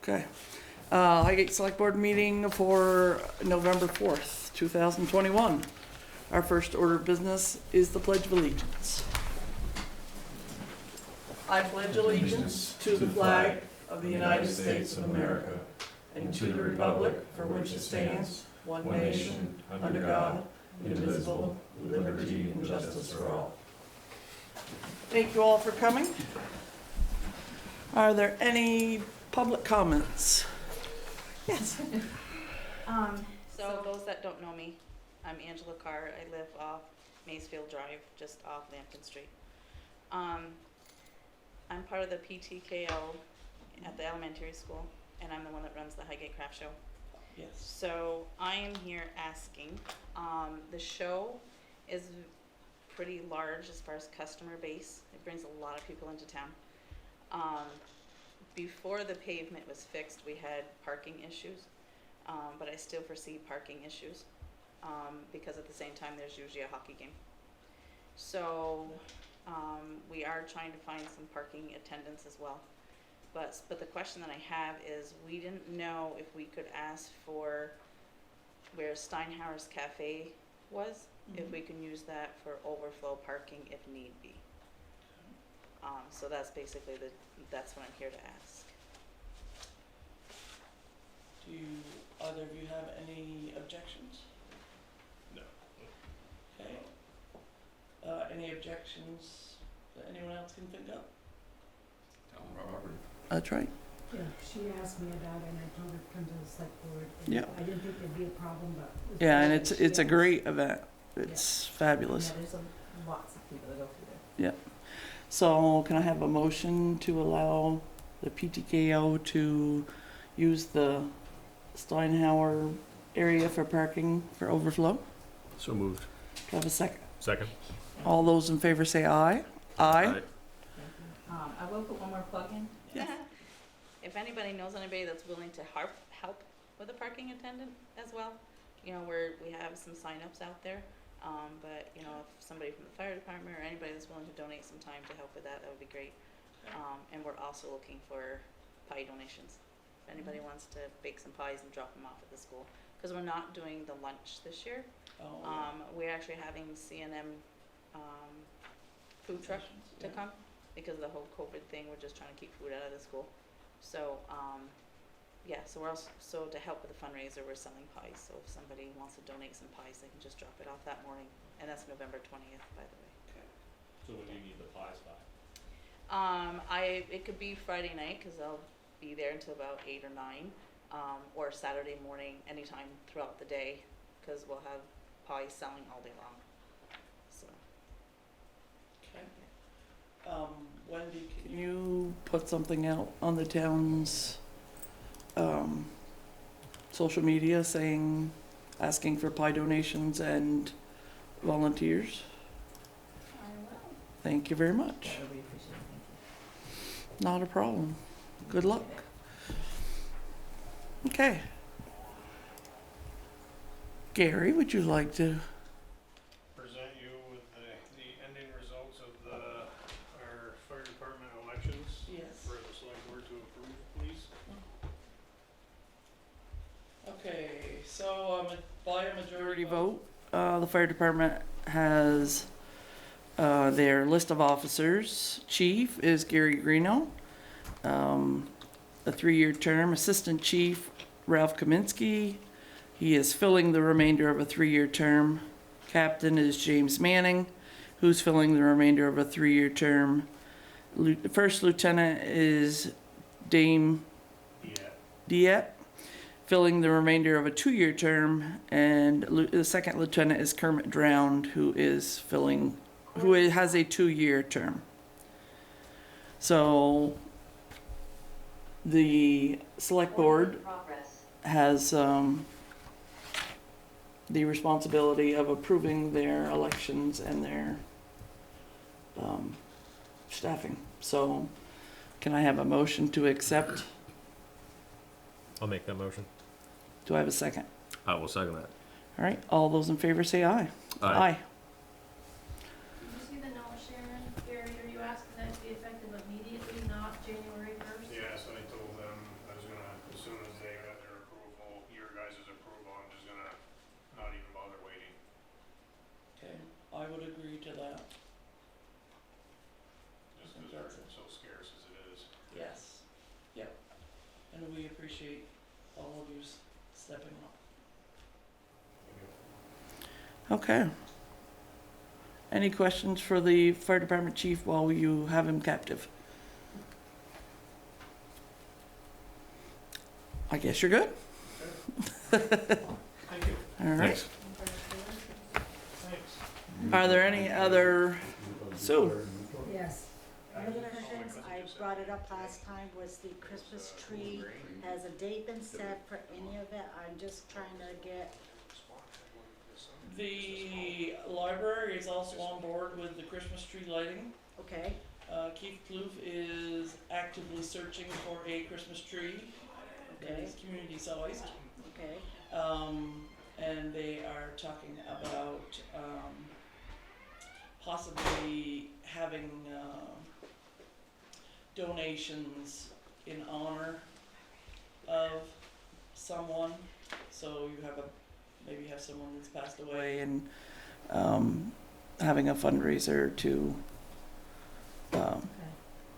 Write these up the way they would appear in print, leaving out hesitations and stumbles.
Okay. Highgate Selectboard meeting for November 4th, 2021. Our first order of business is the Pledge of Allegiance. I pledge allegiance to the flag of the United States of America and to the republic for which it stands, one nation, under God, indivisible, with liberty and justice for all. Thank you all for coming. Are there any public comments? Yes. So those that don't know me, I'm Angela Carr. I live off Maysfield Drive, just off Lambton Street. I'm part of the PTKO at the elementary school, and I'm the one that runs the Highgate Craft Show. Yes. So I am here asking, the show is pretty large as far as customer base. It brings a lot of people into town. Before the pavement was fixed, we had parking issues, but I still foresee parking issues because at the same time there's usually a hockey game. So we are trying to find some parking attendants as well. But the question that I have is, we didn't know if we could ask for where Steinhauer's Cafe was, if we can use that for overflow parking if need be. So that's basically that's what I'm here to ask. Do either of you have any objections? No. Okay. Any objections that anyone else can think of? That's right. Yeah, she asked me about it and I told her to come to the select board. Yeah. I didn't think there'd be a problem, but. Yeah, and it's a great event. It's fabulous. Yeah, there's lots of people that go through there. Yeah. So can I have a motion to allow the PTKO to use the Steinhauer area for parking for overflow? So moved. Do I have a second? Second. All those in favor say aye. Aye. I will put one more plug in. Yeah. If anybody knows anybody that's willing to help with a parking attendant as well, you know, we have some sign-ups out there. But you know, if somebody from the fire department or anybody that's willing to donate some time to help with that, that would be great. And we're also looking for pie donations. If anybody wants to bake some pies and drop them off at the school, because we're not doing the lunch this year. We're actually having C&M food truck to come because of the whole COVID thing. We're just trying to keep food out of the school. So yeah, so we're also to help with the fundraiser, we're selling pies. So if somebody wants to donate some pies, they can just drop it off that morning. And that's November 20th, by the way. Okay. So when do you need the pies by? It could be Friday night because I'll be there until about 8 or 9, or Saturday morning, anytime throughout the day, because we'll have pies selling all day long. So. Okay. Wendy, can you put something out on the town's social media asking for pie donations and volunteers? I will. Thank you very much. That would be appreciated, thank Not a problem. Good luck. Okay. Gary, would you like to? Present you with the ending results of our fire department elections. Yes. For the select board to approve, please. Okay, so by a majority vote, the fire department has their list of officers. Chief is Gary Greeno. A 3-year term. Assistant Chief Ralph Kaminsky. He is filling the remainder of a 3-year term. Captain is James Manning, who's filling the remainder of a 3-year term. First Lieutenant is Dame Diet, filling the remainder of a 2-year term, and the second lieutenant is Kermit Drowned, who has a 2-year term. So the select board has the responsibility of approving their elections and their staffing. So can I have a motion to accept? I'll make that motion. Do I have a second? I will second that. All right, all those in favor say aye. Aye. Did you see the note, Sharon? Gary, are you asking that to be effective immediately, not January 1st? Yes, I told them I was gonna and we appreciate all of you stepping up. Okay. Any questions for the fire department chief while you have him captive? I guess you're good. Thank you. All right. Thanks. Thanks. Are there any other, Sue? Yes. One of the questions I brought it up last time was the Christmas tree. Has a date been set for any of it? I'm just trying to get, The library is also on board with the Christmas tree lighting. okay, Keith Kloof is actively searching for a Christmas tree that okay, is community sized. okay, And they are talking about possibly having donations in honor of someone. So you have maybe have someone that's passed away and having a fundraiser to okay.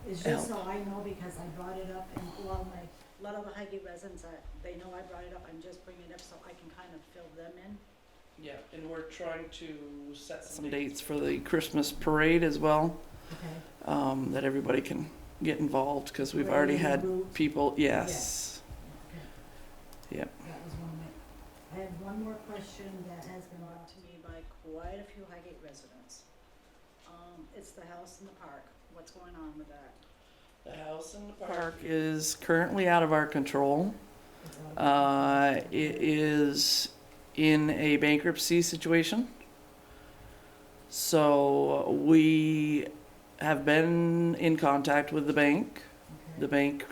It's Help. just so I know because I brought it up and a lot of the Highgate residents, they know I brought it up. I'm just bringing it up so I can kind of fill them in. yeah, and we're trying to set some dates for the Christmas parade as well, Okay. that everybody can get involved because we've Parade already and had booths. people. Yes. Okay. Yep. That was one of my, I have one more question that has been brought to me by quite a few Highgate residents. It's the house in the park. What's going on with that? The house in the park is currently out of our control. Is that It is in a bankruptcy situation. So we have been in contact with the bank. okay. The bank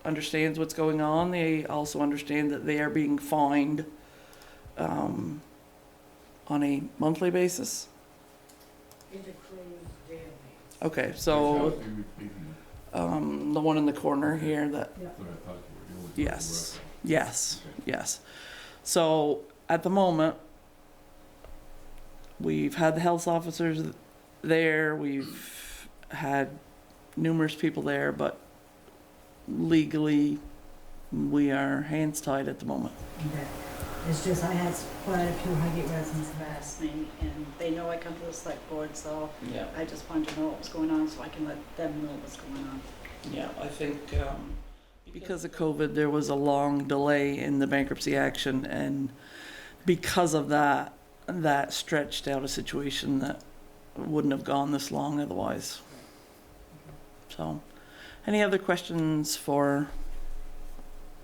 understands what's going on. They also understand that they are being fined on a monthly basis. It accrues daily. Okay, so the one in the corner here that Yes, yes, yes. So at the moment, we've had the health officers there, we've had numerous people there, but legally, we are hands tied at the moment. Okay. It's just, I had quite a few Highgate residents have asked me, and they know I come to the select board, so Yeah. I just wanted to know what was going on so I can let them know what's going on. Yeah, I think because of COVID, there was a long delay in the bankruptcy action, and because of that, that stretched out a situation that wouldn't have gone this long otherwise. So, any other questions for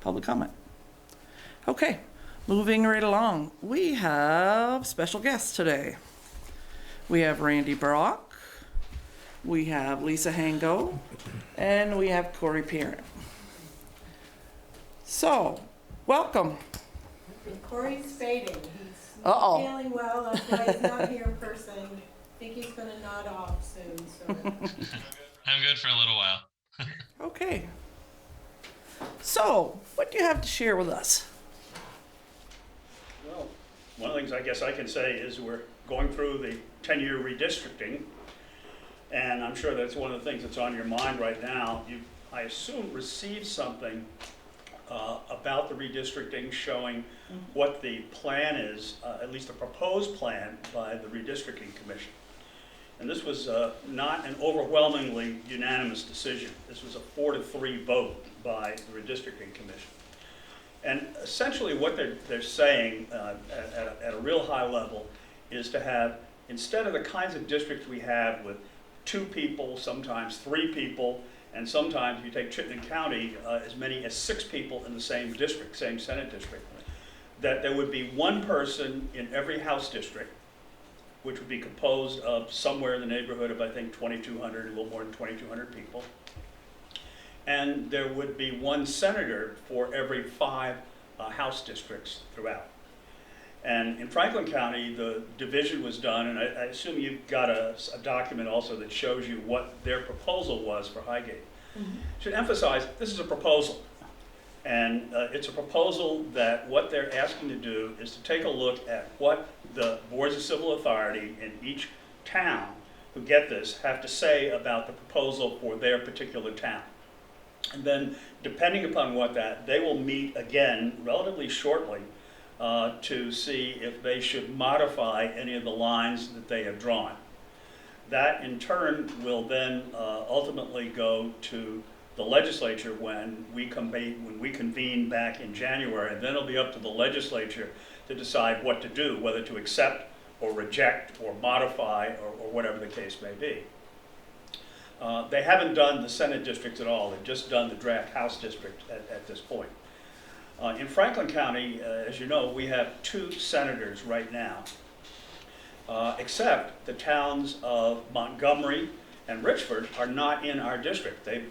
public comment? Okay, moving right along. We have special guests today. We have Randy Brock, we have Lisa Hango, and we have Corey Parent. So, welcome. Corey's fading. He's Uh-oh. not feeling well. That's why he's not here in person. I think he's going to nod off soon. So. I'm good for a little while. Okay. So, what do you have to share with us? Well, one of the things I guess I can say is we're going through the 10-year redistricting, and I'm sure that's one of the things that's on your mind right now. You, I assume, received something about the redistricting showing what the plan is, at least a proposed plan by the redistricting commission. And this was not an overwhelmingly unanimous decision. This was a 4-3 vote by the redistricting commission. And essentially what they're saying at a real high level is to have, instead of the kinds of districts we have with 2 people, sometimes 3 people, and sometimes, if you take Chittenden County, as many as 6 people in the same district, same Senate district, that there would be 1 person in every House district, which would be composed of somewhere in the neighborhood of, I think, 2,200, a little more than 2,200 people. And there would be 1 senator for every 5 House districts throughout. And in Franklin County, the division was done, and I assume you've got a document also that shows you what their proposal was for Highgate. Should emphasize, this is a proposal. And it's a proposal that what they're asking to do is to take a look at what the boards of civil authority in each town who get this have to say about the proposal for their particular town. And then depending upon what they will meet again relatively shortly to see if they should modify any of the lines that they have drawn. That in turn will then ultimately go to the legislature when we convene back in January, and then it'll be up to the legislature to decide what to do, whether to accept or reject or modify or whatever the case may be. They haven't done the Senate districts at all. They've just done the draft House district at this point. In Franklin County, as you know, we have 2 senators right now, except the towns of Montgomery and Richford are not in our district. They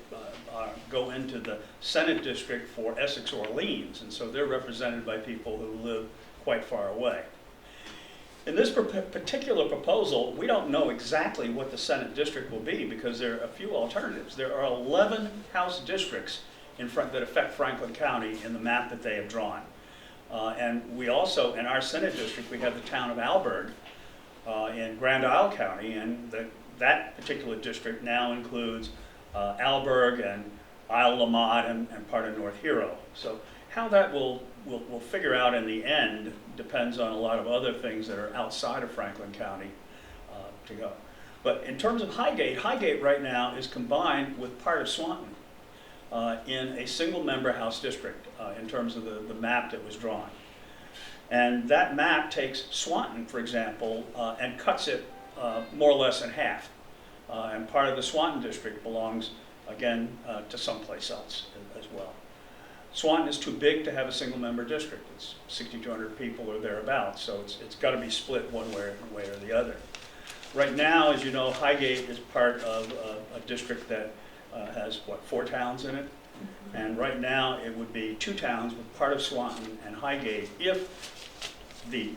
go into the Senate district for Essex Orleans, and so they're represented by people who live quite far away. In this particular proposal, we don't know exactly what the Senate district will be because there are a few alternatives. There are 11 House districts that affect Franklin County in the map that they have drawn. And we also, in our Senate district, we have the town of Alberg in Grand Isle County, and that particular district now includes Alberg and Isle Lamont and part of North Hero. So how that will figure out in the end depends on a lot of other things that are outside of Franklin County to go. But in terms of Highgate, Highgate right now is combined with part of Swanton in a single member House district in terms of the map that was drawn. And that map takes Swanton, for example, and cuts it more or less in half. And part of the Swanton district belongs, again, to someplace else as well. Swanton is too big to have a single member district. It's 6,200 people or thereabouts, so it's got to be split one way or the other. Right now, as you know, Highgate is part of a district that has, 4 towns in it? And right now, it would be 2 towns with part of Swanton and Highgate if the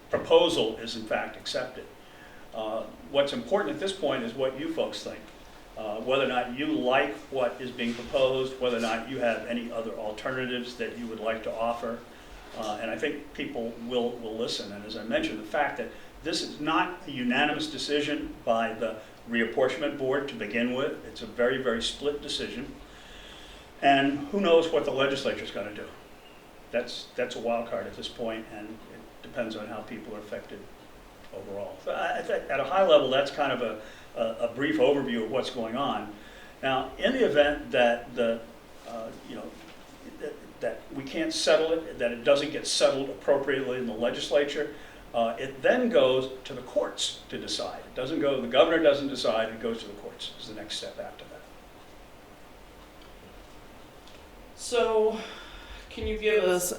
proposal is in fact accepted. What's important at this point is what you folks think. Whether or not you like what is being proposed, whether or not you have any other alternatives that you would like to offer. And I think people will listen. And as I mentioned, the fact that this is not a unanimous decision by the reapportionment board to begin with. It's a very, very split decision. And who knows what the legislature is going to do. That's a wild card at this point, and it depends on how people are affected overall. So I think at a high level, that's kind of a brief overview of what's going on. Now, in the event that that we can't settle it, that it doesn't get settled appropriately in the legislature, it then goes to the courts to decide. It doesn't go, the governor doesn't decide, it goes to the courts is the next step after that. So, can you give us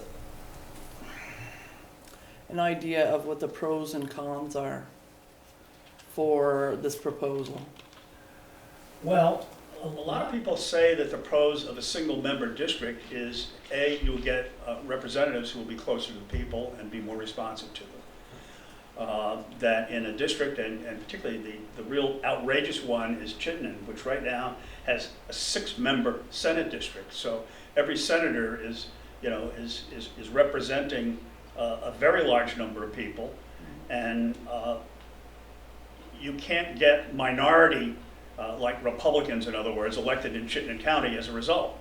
an idea of what the pros and cons are for this proposal? Well, a lot of people say that the pros of a single member district is A, you'll get representatives who will be closer to the people and be more responsive to them. That in a district, and particularly the real outrageous one is Chittenden, which right now has a 6-member Senate district. So every senator is representing a very large number of people, and you can't get minority, like Republicans, in other words, elected in Chittenden County as a result,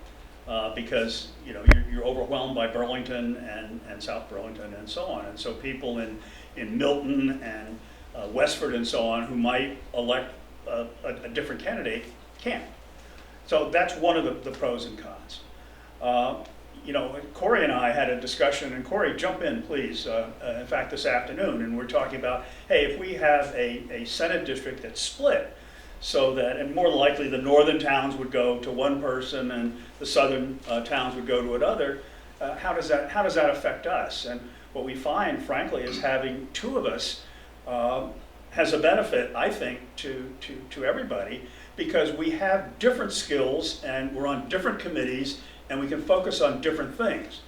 because you're overwhelmed by Burlington and South Burlington and so on. And so people in Milton and Westford and so on who might elect a different candidate can't. So that's one of the pros and cons. Corey and I had a discussion, and Corey, jump in, please. In fact, this afternoon, and we're talking about, hey, if we have a Senate district that's split, so that, and more likely the northern towns would go to one person and the southern towns would go to another, how does that affect us? And what we find, frankly, is having 2 of us has a benefit, I think, to everybody, because we have different skills and we're on different committees and we can focus on different things.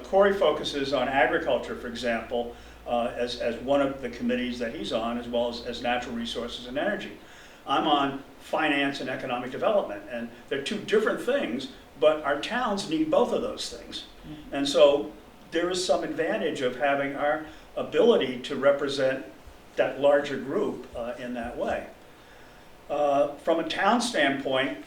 Corey focuses on agriculture, for example, as one of the committees that he's on, as well as natural resources and energy. I'm on finance and economic development, and they're 2 different things, but our towns need both of those things. And so there is some advantage of having our ability to represent that larger group in that way. From a town standpoint,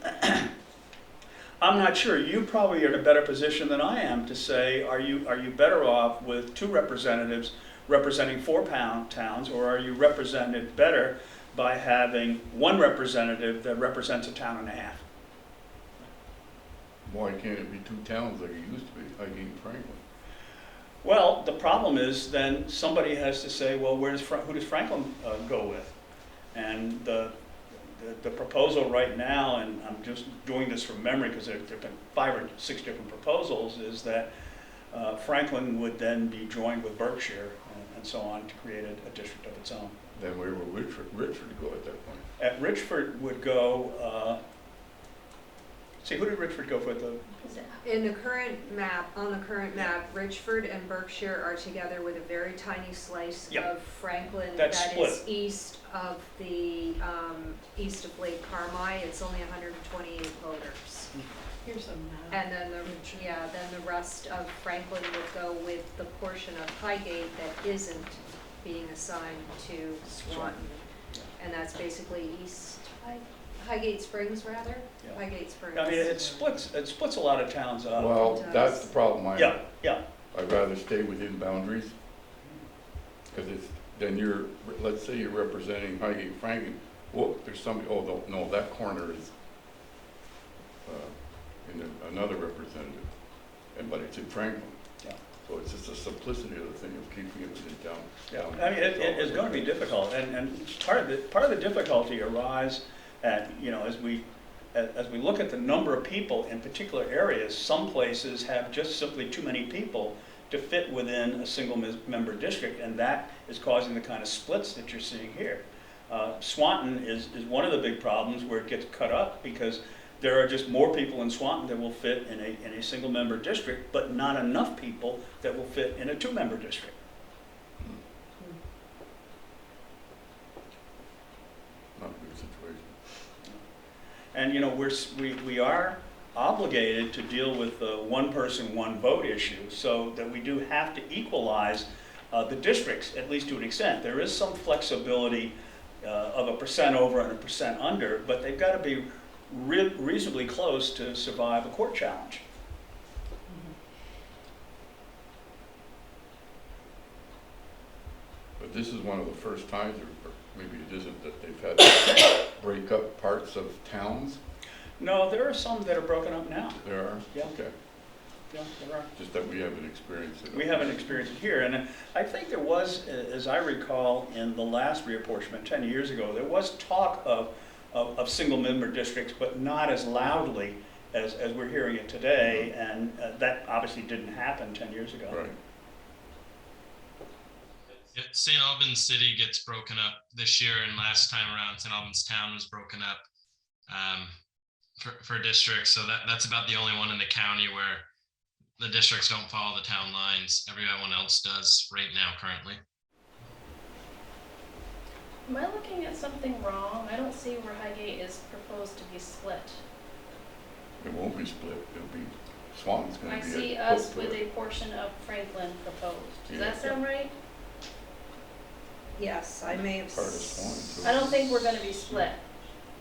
I'm not sure. You probably are in a better position than I am to say, are you better off with 2 representatives representing 4 towns, or are you represented better by having 1 representative that represents a town and a half? Why can't it be 2 towns like it used to be, Highgate and Franklin? Well, the problem is then somebody has to say, well, who does Franklin go with? And the proposal right now, and I'm just doing this from memory because there have been 5 or 6 different proposals, is that Franklin would then be joined with Berkshire and so on to create a district of its own. Then where would Richford go at that point? At Richford would go, who did Richford go for? In the current map, on the current map, Richford and Berkshire are together with a very tiny slice Yep. of Franklin That's that split. is east of east of Lake Carmi. It's only 128 voters. Here's a map. And then the rest of Franklin would go with the portion of Highgate that isn't being assigned to Swanton. And that's basically Highgate Springs rather? Yeah. Highgate Springs. I mean, it splits a lot of towns up. Well, It that's does. the problem I have. Yeah. I'd rather stay within boundaries. Because let's say you're representing Highgate, Franklin, whoa, there's somebody, no, that corner is in another representative, but it's in Franklin. Yeah. So it's just the simplicity of the thing of keeping it within town. Yeah, I mean, it's going to be difficult, and part of the difficulty arises at, as we look at the number of people in particular areas. Some places have just simply too many people to fit within a single member district, and that is causing the kind of splits that you're seeing here. Swanton is one of the big problems where it gets cut up because there are just more people in Swanton that will fit in a single member district, but not enough people that will fit in a 2-member district. Not a good situation. And we are obligated to deal with the 1 person, 1 vote issue, so that we do have to equalize the districts, at least to an extent. There is some flexibility of 1% over and 1% under, but they've got to be reasonably close to survive a court challenge. But this is one of the first times, or maybe it isn't, that they've had to break up parts of towns. No, there are some that are broken up now. There are? Yeah. Okay. Yeah, there are. Just that we haven't experienced it. We haven't experienced it here, and I think there was, as I recall, in the last reapportionment 10 years ago, there was talk of single-member districts, but not as loudly as we're hearing it today, and that obviously didn't happen 10 years ago. Right. St. Albans City gets broken up this year, and last time around, St. Albans Town was broken up for districts. So that's about the only one in the county where the districts don't follow the town lines. Everyone else does right now currently. Am I looking at something wrong? I don't see where Highgate is proposed to be split. It won't be split. It'll be, Swanton's going I to be. see us with a portion of Franklin proposed. Does that sound right? Yes, I may have. Part of Swanton, too. I don't think we're gonna be split.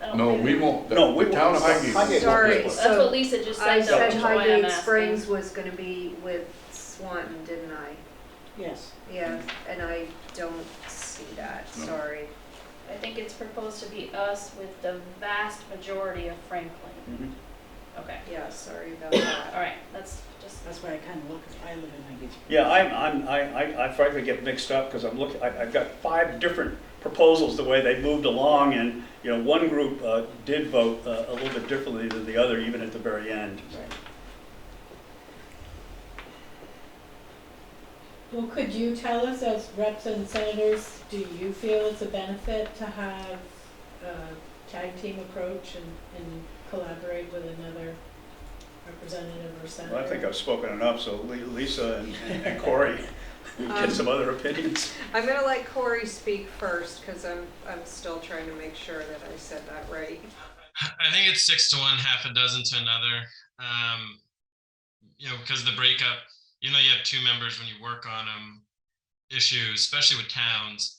I don't No, think- we won't. No, we The town of won't. Highgate. Highgate won't Sorry, be split. That's so what Lisa just I said, though, said which is why I'm Highgate asking. Springs was gonna be with Swanton, didn't I? Yes. Yeah, and I don't see that, No. sorry. I think it's proposed to be us with the vast majority of Franklin. Mhm. Okay, Yeah, sorry about that. all right, that's just, That's why I kind of look, I live in Highgate. Yeah, I frankly get mixed up because I've got 5 different proposals the way they moved along, and one group did vote a little bit differently than the other, even at the very end. Well, could you tell us as reps and senators, do you feel it's a benefit to have a tag team approach and collaborate with another representative or senator? Well, I think I've spoken enough, so Lisa and Corey get some other opinions. I'm gonna let Corey speak first, because I'm still trying to make sure that I said that right. I think it's 6 to 1, half a dozen to another. Because the breakup, you have 2 members when you work on issues, especially with towns.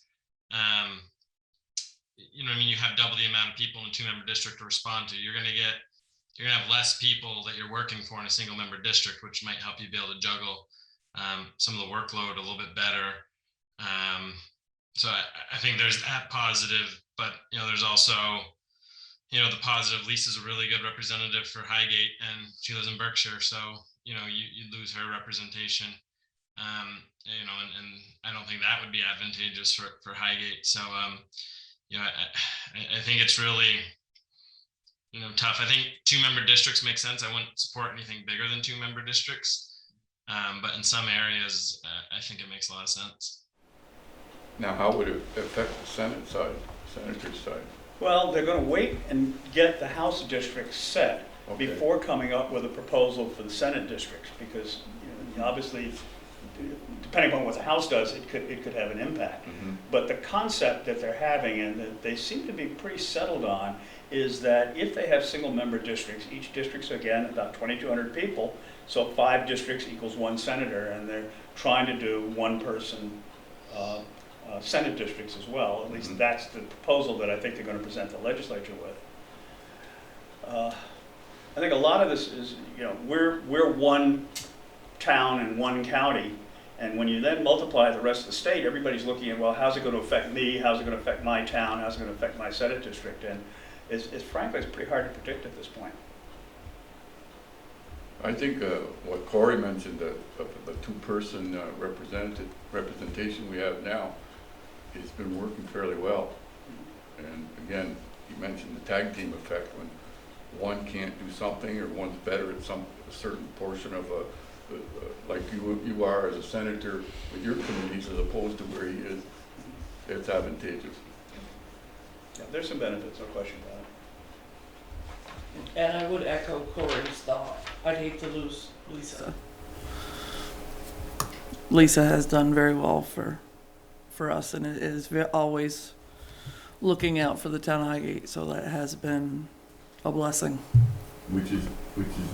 You have double the amount of people in a 2-member district to respond to. You're going to get you're gonna have less people that you're working for in a single member district, which might help you be able to juggle some of the workload a little bit better. So I think there's that positive, but there's also the positive. Lisa's a really good representative for Highgate, and she lives in Berkshire, so you lose her representation. And I don't think that would be advantageous for Highgate. So I think it's really tough. I think 2-member districts make sense. I wouldn't support anything bigger than 2-member districts, but in some areas, I think it makes a lot of sense. Now, how would it affect the senator's side? Well, they're going to wait and get the House districts set before coming up with a proposal for the Senate districts, because obviously, depending upon what the House does, it could have an impact. Mm-hmm. But the concept that they're having, and that they seem to be pretty settled on, is that if they have single-member districts, each district's again about 2,200 people, so 5 districts equals 1 senator, and they're trying to do 1-person Senate districts as well. At least that's the proposal that I think they're going to present the legislature with. I think a lot of this is, we're 1 town and 1 county, and when you then multiply the rest of the state, everybody's looking at, well, how's it going to affect me? How's it going to affect my town? How's it going to affect my Senate district? And frankly, it's pretty hard to predict at this point. I think what Corey mentioned, the 2-person representation we have now, it's been working fairly well. And again, you mentioned the tag team effect, when one can't do something or one's better at a certain portion of like you are as a senator with your committees as opposed to where he is, it's advantageous. Yeah, there's some benefits, no question about it. And I would echo Corey's thought. I'd hate to lose Lisa. Lisa has done very well for us, and it is always looking out for the town of Highgate, so that has been a blessing. Which is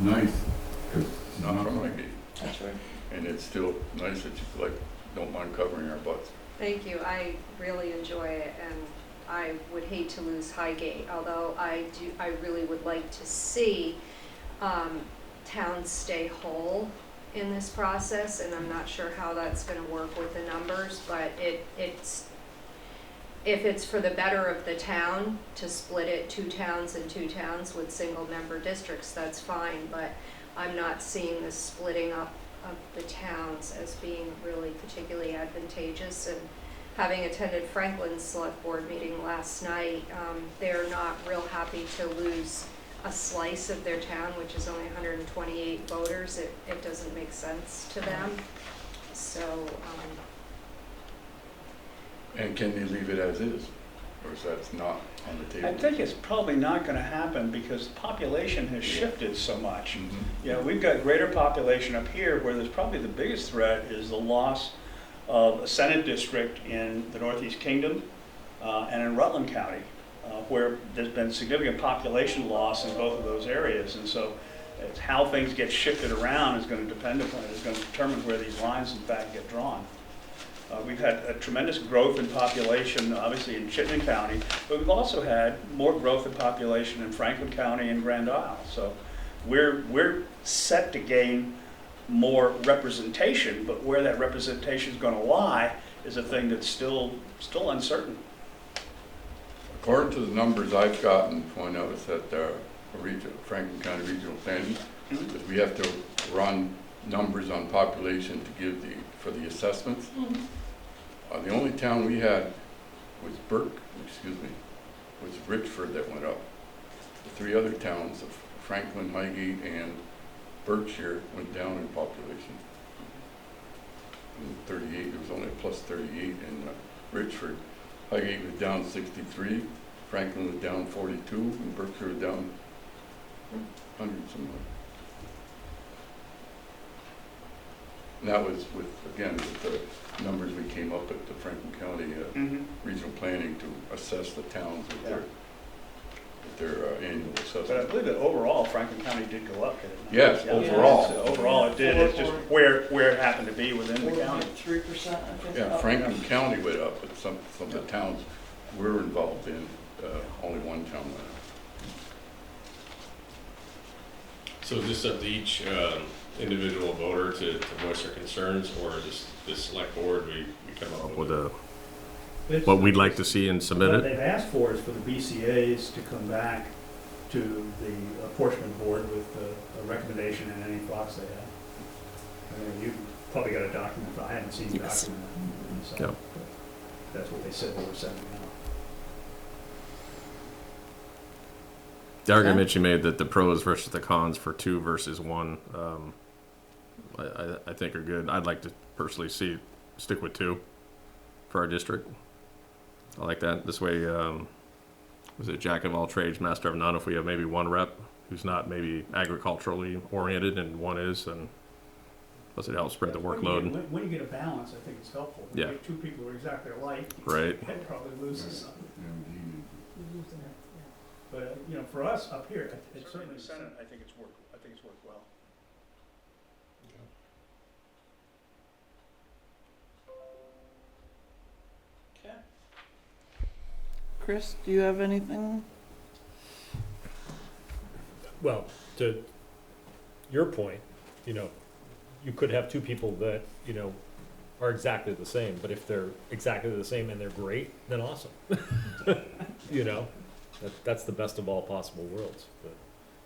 nice, because it's not from Highgate. That's right. And it's still nice that you don't mind covering our butts. Thank you. I really enjoy it, and I would hate to lose Highgate, although I really would like to see towns stay whole in this process, and I'm not sure how that's going to work with the numbers, but if it's for the better of the town to split it 2 towns and 2 towns with single-member districts, that's fine, but I'm not seeing the splitting up of the towns as being really particularly advantageous. And having attended Franklin's select board meeting last night, they're not real happy to lose a slice of their town, which is only 128 voters. It doesn't make sense to them. So. And can they leave it as is? Or is that not on the table? I think it's probably not going to happen because the population has shifted so much. We've got greater population up here, where there's probably the biggest threat is the loss of a Senate district in the Northeast Kingdom and in Rutland County, where there's been significant population loss in both of those areas. And so it's how things get shifted around is going to determine where these lines in fact get drawn. We've had a tremendous growth in population, obviously in Chittenden County, but we've also had more growth in population in Franklin County and Grand Isle. So we're set to gain more representation, but where that representation is going to lie is a thing that's still uncertain. According to the numbers I've gotten when I was at Franklin County Regional Planning, is we have to run numbers on population to give for the assessments. The only town we had was Richford that went up. The 3 other towns of Franklin, Highgate, and Berkshire went down in population. In 38, there was only a plus 38 in Richford. Highgate was down 63, Franklin was down 42, and Berkshire was down 100 somewhere. And that was with the numbers we came up at the Franklin County Regional Planning to assess the towns with their annual assessment. But I believe that overall, Franklin County did go up. Yes, overall. Overall it did. It's just where it happened to be within the county. 3%, I think. Yeah, Franklin County went up, but some of the towns we're involved in, only 1 town went up. So is this up to each individual voter to voice their concerns, or is this select board, we come up with a, what we'd like to see and submit What it? they've asked for is for the BCA's to come back to the apportionment board with a recommendation and any thoughts they have. I mean, you probably got a document, but I haven't seen the Yes. document. So Yep. that's what they said they were sending out. The argument you made that the pros versus the cons for 2 versus 1, I think are good. I'd like to personally stick with 2 for our district. I like that. This way, was it jack of all trades, master of none? If we have maybe one rep who's not maybe agriculturally oriented and one is, then plus it helps spread the workload. When you get a balance, I think it's helpful. Yeah. If you get 2 people who are exactly alike, Right. that probably loses something. You're using it, yeah. But, you know, for us up here, it's certainly certainly. the Senate, I think it's worked well. Okay. Chris, do you have anything? Well, to your point, you know, you could have 2 people that, you know, are exactly the same, but if they're exactly the same and they're great, then awesome. You know, that's the best of all possible worlds. But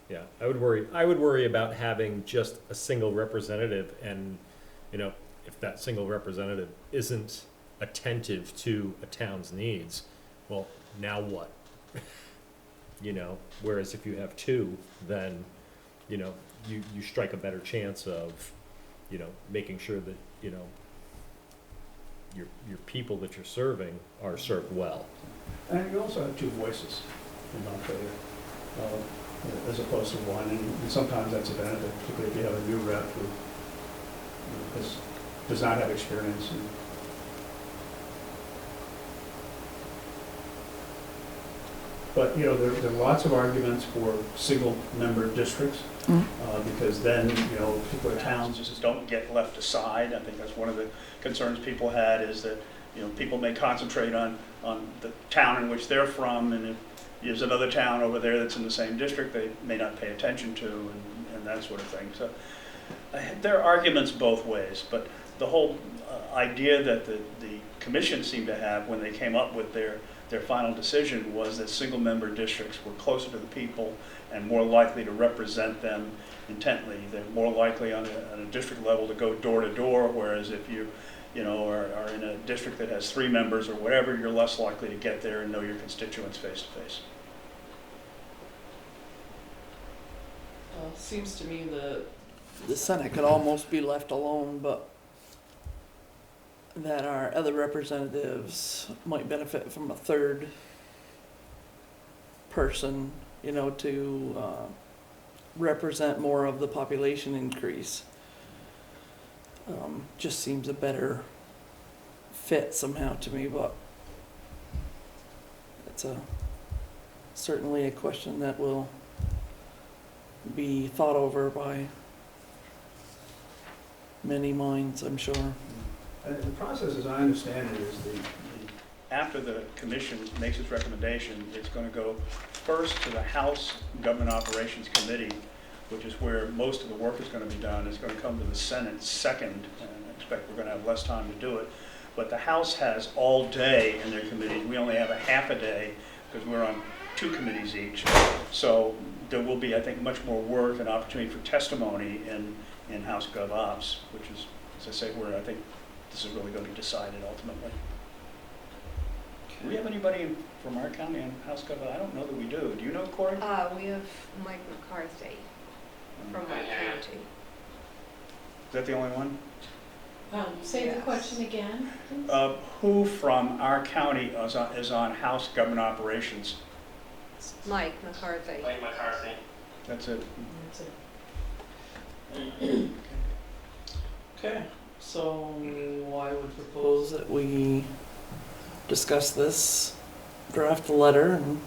yeah, I would worry about having just a single representative, and, you know, if that single representative isn't attentive to a town's needs, well, now what? You know, whereas if you have 2, then, you know, you strike a better chance of, you know, making sure that, you know, your people that you're serving are served well. And you also have 2 voices in Montpelier, as opposed to 1, and sometimes that's a benefit, particularly if you have a new rep who does not have experience. But, you know, there are lots of arguments for single-member districts, because then, you know, particular towns just don't get left aside. I think that's one of the concerns people had, is that, you know, people may concentrate on the town in which they're from, and if there's another town over there that's in the same district, they may not pay attention to, and that sort of thing. So there are arguments both ways, but the whole idea that the commission seemed to have when they came up with their final decision was that single-member districts were closer to the people and more likely to represent them intently. They're more likely on a district level to go door to door, whereas if you know, are in a district that has 3 members or whatever, you're less likely to get there and know your constituents face to face. Seems to me that the Senate could almost be left alone, but that our other representatives might benefit from a 3rd person, you know, to represent more of the population increase. Just seems a better fit somehow to me, but it's certainly a question that will be thought over by many minds, I'm sure. And the process, as I understand it, is after the commission makes its recommendation, it's going to go first to the House Government Operations Committee, which is where most of the work is going to be done. It's going to come to the Senate second, and I expect we're going to have less time to do it. But the House has all day in their committees. We only have a half a day because we're on 2 committees each. So there will be, I think, much more work and opportunity for testimony in House Gov Ops, which is, as I say, where I think this is really going to be decided ultimately. Do we have anybody from our county in House Gov? I don't know that we do. Do you know, Corey? We have Mike McCarthy from my county. Is that the only one? Say the question again, please. Who from our county is on House Government Operations? Mike McCarthy. Mike McCarthy. That's it. That's it. Okay, so I would propose that we discuss this, draft a letter, and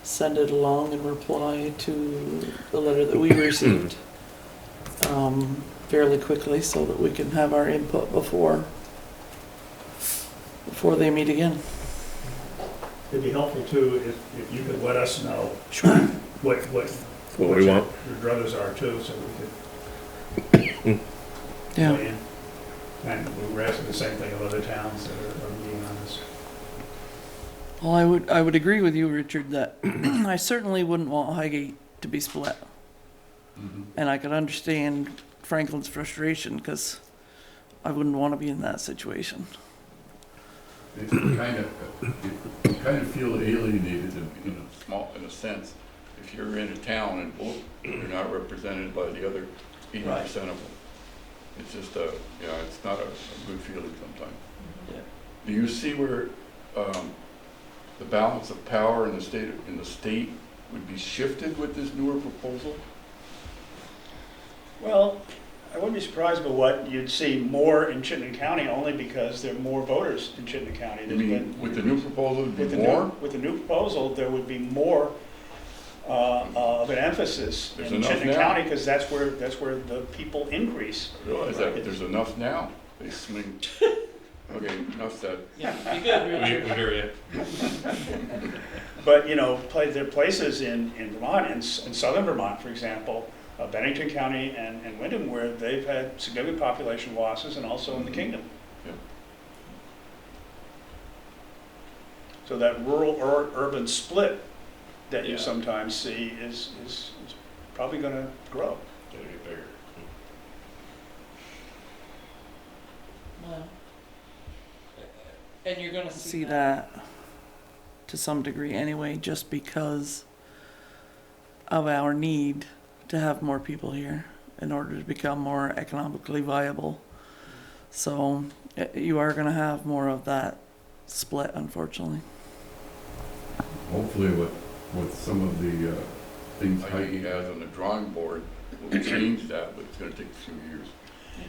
send it along and reply to the letter that we received fairly quickly so that we can have our input before they meet again. It'd be helpful too if you could let us know what That's what we want. Your brothers are too, so we could Yeah. weigh in. And we're asking the same thing of other towns that are meeting on this. Well, I would agree with you, Richard, that I certainly wouldn't want Highgate to be split. And I could understand Franklin's frustration, because I wouldn't want to be in that situation. It's kind of feel alienated in a sense. If you're in a town and both, you're not represented by the other 80% of them. It's just it's not a good feeling sometimes. Yeah. Do you see where the balance of power in the state would be shifted with this newer proposal? Well, I wouldn't be surprised by what you'd see more in Chittenden County, only because there are more voters in Chittenden County. You mean with the new proposal, it'd be more? With the new proposal, there would be more of an emphasis There's in enough Chittenden now. County, because that's where the people increase. I realize that, but there's enough now. They swing. Okay, enough said. Yeah, be good, Richard. We hear you. But, there are places in Vermont, in southern Vermont, for example, Bennington County and Wyndham, where they've had significant population losses, and also in the kingdom. Yeah. So that rural or urban split that you Yeah. sometimes see is probably going to grow. It'll get bigger. Well, and you're gonna see that to some degree anyway, just because of our need to have more people here in order to become more economically viable. So you are gonna have more of that split, unfortunately. Hopefully with some of the things Heidi has on the drawing board, will change that, but it's gonna take a few years.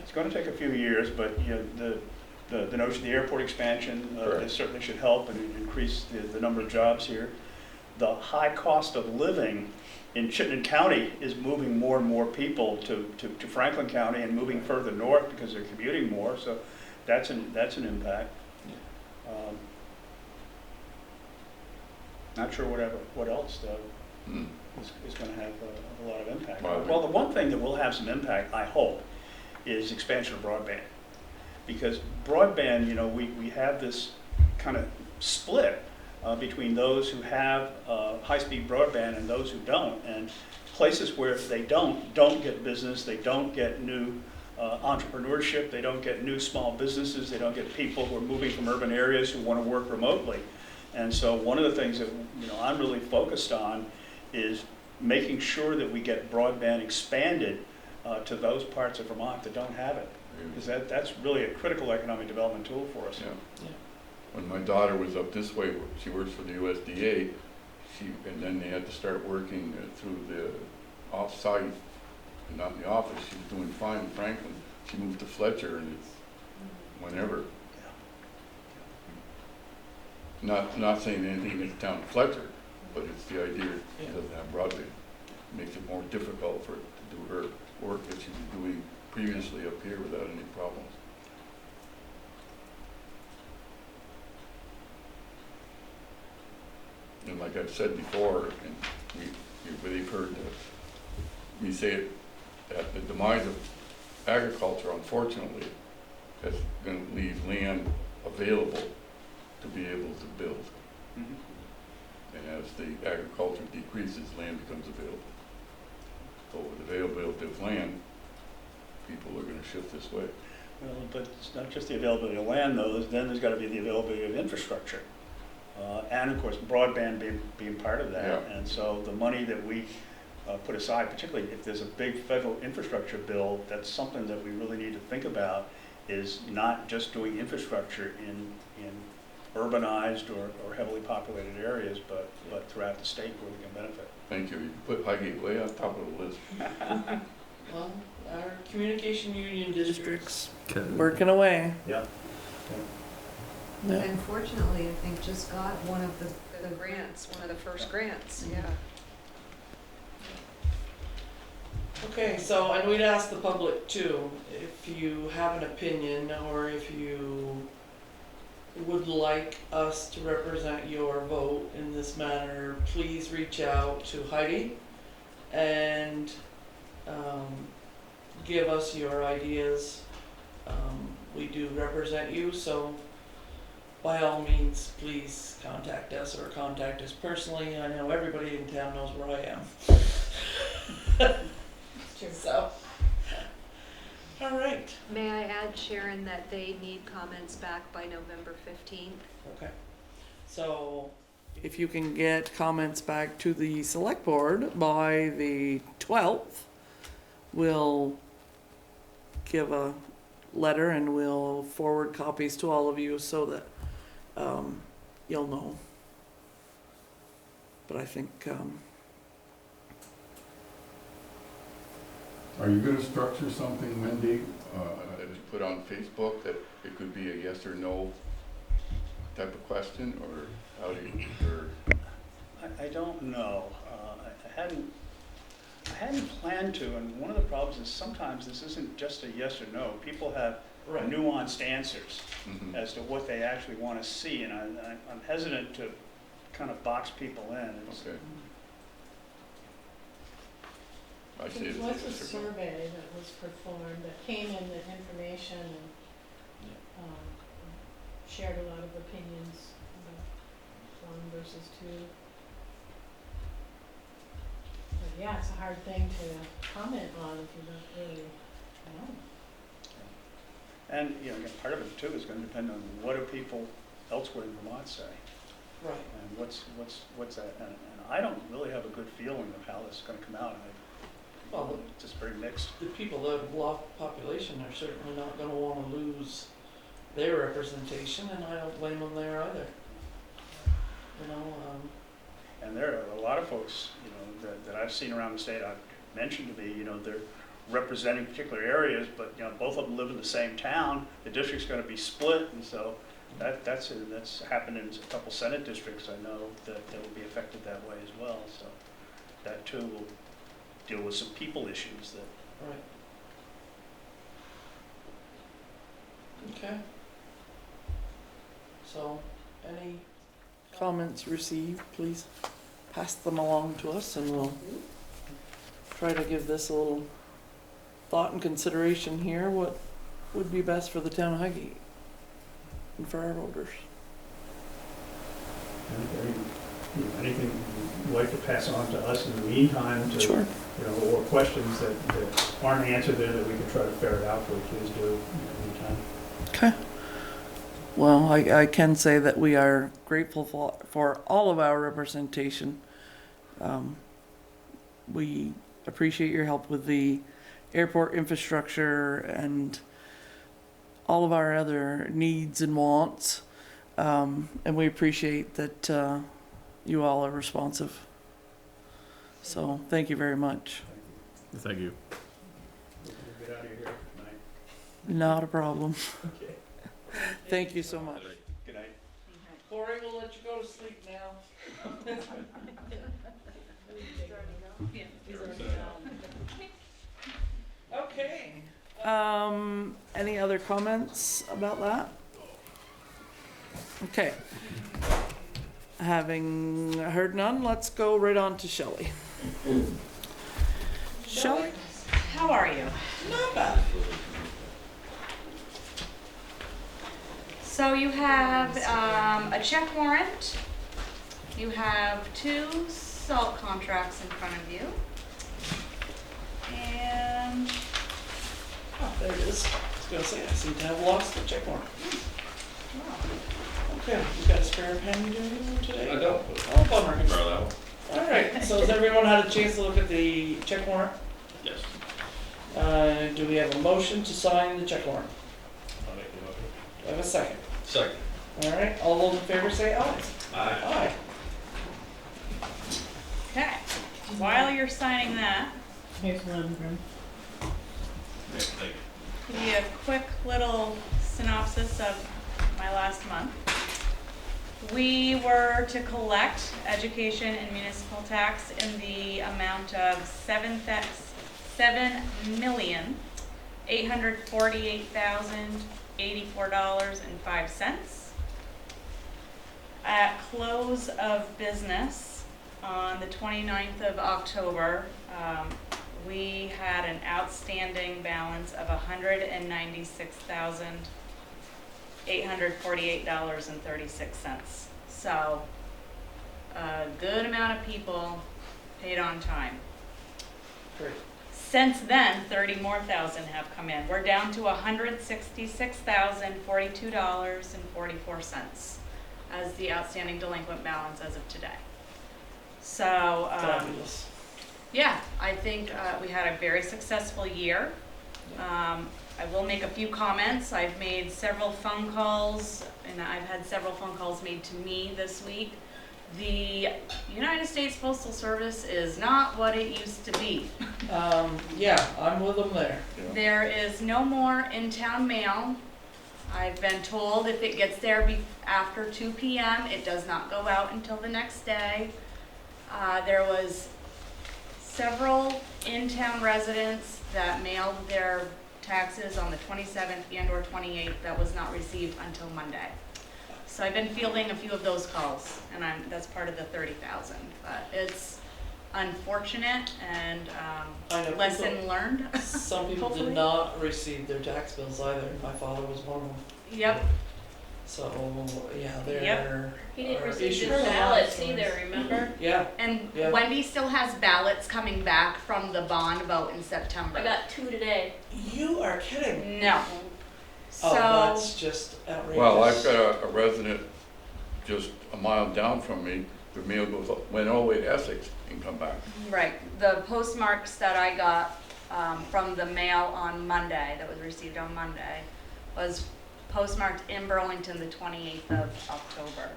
It's going to take a few years, but the notion of the airport expansion Correct. certainly should help and increase the number of jobs here. The high cost of living in Chittenden County is moving more and more people to Franklin County, and moving further north because they're commuting more. So that's an impact. Not sure what else though is going to have a lot of impact. Well, the one thing that will have some impact, I hope, is expansion of broadband. Because broadband, we have this kind of split between those who have high-speed broadband and those who don't. And places where they don't get business, they don't get new entrepreneurship, they don't get new small businesses, they don't get people who are moving from urban areas who want to work remotely. And so one of the things that I'm really focused on is making sure that we get broadband expanded to those parts of Vermont that don't have it. Because that's really a critical economic development tool for us. Yeah. When my daughter was up this way, she works for the USDA, and then they had to start working through the off-site, not in the office. She was doing fine in Franklin. She moved to Fletcher, and it's whenever. Not saying anything against the town of Fletcher, but it's the idea it doesn't have broadband. It makes it more difficult for her to do her work that she was doing previously up here without any problems. And like I've said before, and they've heard me say it, that the demise of agriculture, unfortunately, is going to leave land available to be able to build. And as the agriculture decreases, land becomes available. So with availability of land, people are going to shift this way. Well, but it's not just the availability of land, though. Then there's got to be the availability of infrastructure. And of course, broadband being part of that. Yeah. And so the money that we put aside, particularly if there's a big federal infrastructure bill, that's something that we really need to think about, is not just doing infrastructure in urbanized or heavily populated areas, but throughout the state where we can benefit. Thank you. You can put Highgate way on top of the list. Well, our communication union districts Okay. working away. Yeah. Yeah. Unfortunately, I think just got one of the grants, one of the first grants, yeah. Okay, so, and we'd ask the public too, if you have an opinion or if you would like us to represent your vote in this matter, please reach out to Heidi and give us your ideas. We do represent you, so by all means, please contact us or contact us personally. I know everybody in town knows where I am. So, all right. May I add, Sharon, that they need comments back by November 15th? Okay. So, if you can get comments back to the select board by the 12th, we'll give a letter and we'll forward copies to all of you so that you'll know. But I think Are you gonna structure something, Wendy, that is put on Facebook, that it could be a yes or no type of question, or how do you, or? I don't know. I hadn't planned to, and one of the problems is sometimes this isn't just a yes or no. People have right. nuanced answers Mhm. as to what they actually want to see, and I'm hesitant to kind of box people in. Okay. I see it There as was a yes or no. survey that was performed that came in the information and shared a lot of opinions about 1 versus 2. But yeah, it's a hard thing to comment on if you don't really know. And, again, part of it too is going to depend on what do people elsewhere in Vermont say, Right. and what's that, and I don't really have a good feeling of how this is going to come out. Well, It's just very mixed. the people that block population are certainly not gonna wanna lose their representation, and I don't blame them there either. You know, And there are a lot of folks, that I've seen around the state, I've mentioned to me, they're representing particular areas, but, both of them live in the same town. The district's gonna be split, and so that's happened in a couple Senate districts, I know, that will be affected that way as well. So that too will deal with some people issues that. right. Okay. So, any comments received, please pass them along to us and we'll try to give this a little thought and consideration here, what would be best for the town of Highgate and for our voters. Anything you'd like to pass on to us in the meantime, to, Sure. or questions that aren't answered there that we can try to ferret out for, please do in the meantime. Okay. Well, I can say that we are grateful for all of our representation. We appreciate your help with the airport infrastructure and all of our other needs and wants. And we appreciate that you all are responsive. So thank you very much. Thank you. We'll get out of here tonight. Not a problem. Okay. Thank you so much. Good night. Corey, we'll let you go to sleep now. Okay. Any other comments about that? Okay. Having heard none, let's go right on to Shelley. Shelley? How are you? Not bad. So you have a check warrant. You have 2 salt contracts in front of you. And Oh, there it is. I was gonna say, I seem to have lost the check warrant. Okay, you got a spare pen to do today? I don't. Oh, bummer. Borrow that one? All right, so has everyone had a chance to look at the check warrant? Yes. Do we have a motion to sign the check warrant? I'll make the motion. Do I have a second? Second. All right, all those in favor say aye. Aye. Aye. okay, while you're signing that, Here's one from. Thank you. give you a quick little synopsis of my last month. We were to collect education and municipal tax in the amount of $7,848,084.05. At close of business on the 29th of October, we had an outstanding balance of $196,848.36. So, a good amount of people paid on time. Great. Since then, 30 more thousand have come in. We're down to $166,042.44 as the outstanding delinquent balance as of today. So, Fabulous. yeah, I think we had a very successful year. I will make a few comments. I've made several phone calls, and I've had several phone calls made to me this week. The United States Postal Service is not what it used to be. Yeah, I'm with them there. There is no more in-town mail. I've been told if it gets there after 2 p.m., it does not go out until the next day. There was several in-town residents that mailed their taxes on the 27th and or 28th that was not received until Monday. So I've been fielding a few of those calls, and that's part of the 30,000. But it's unfortunate and I know lesson learned. Some people Hopefully. did not receive their tax bills either. My father was one of them. Yep. So, yeah, there He didn't are receive issues. his ballots either, remember? Yeah, And Yeah. Wendy still has ballots coming back from the bond vote in September. I got 2 today. you are kidding. No. So, Oh, that's just outrageous. Well, I've got a resident just a mile down from me, the mail went all the way to Essex and come back. right, the postmarks that I got from the mail on Monday, that was received on Monday, was postmarked in Burlington the 28th of October.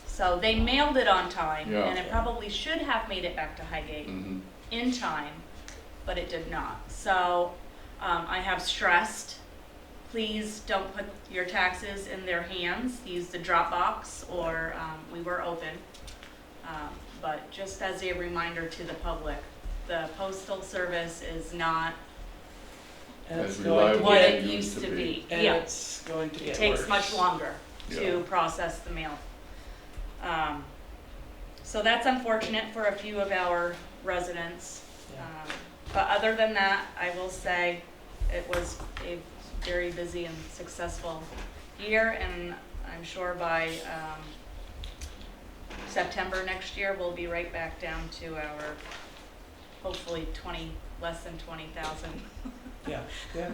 So they mailed it on time, Yeah. and it probably should have made it back to Highgate Mm-hmm. in time, but it did not. So I have stressed, please don't put your taxes in their hands. Use the drop box, or we were open. But just as a reminder to the public, the Postal Service is not And it's As going to reliable what get, it used to be. and Yeah, it's going to it get takes worse. much longer Yeah. to process the mail. So that's unfortunate for a few of our residents. Yeah. But other than that, I will say it was a very busy and successful year, and I'm sure by September next year, we'll be right back down to our hopefully less than 20,000. Yeah, yeah.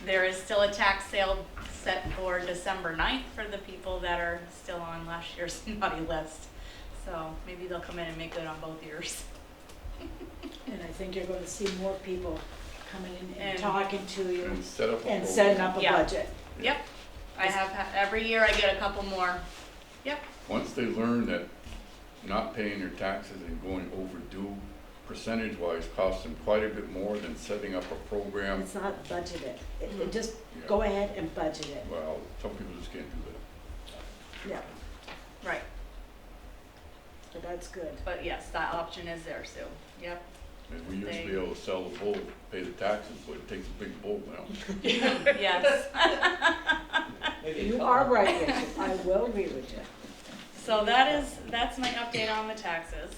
There is still a tax sale set for December 9th for the people that are still on last year's naughty list. So maybe they'll come in and make good on both years. And I think you're gonna see more people coming in and And- talking to you And set up a and program. setting up a Yeah. budget. Yep, I have, every year I get a couple more. Yep, Once they learn that not paying their taxes and going overdue percentage-wise costs them quite a bit more than setting up a program, It's not budgeted. It just Yeah. go ahead and budget it. well, some people just can't do that. Yeah, right, but that's good. but yes, that option is there, Sue. Yep. And we used to be able to sell the bull, pay the taxes, but it takes a big bull now. Yes. Maybe You a are couple. right, Richard. I will agree with you. So that's my update on the taxes.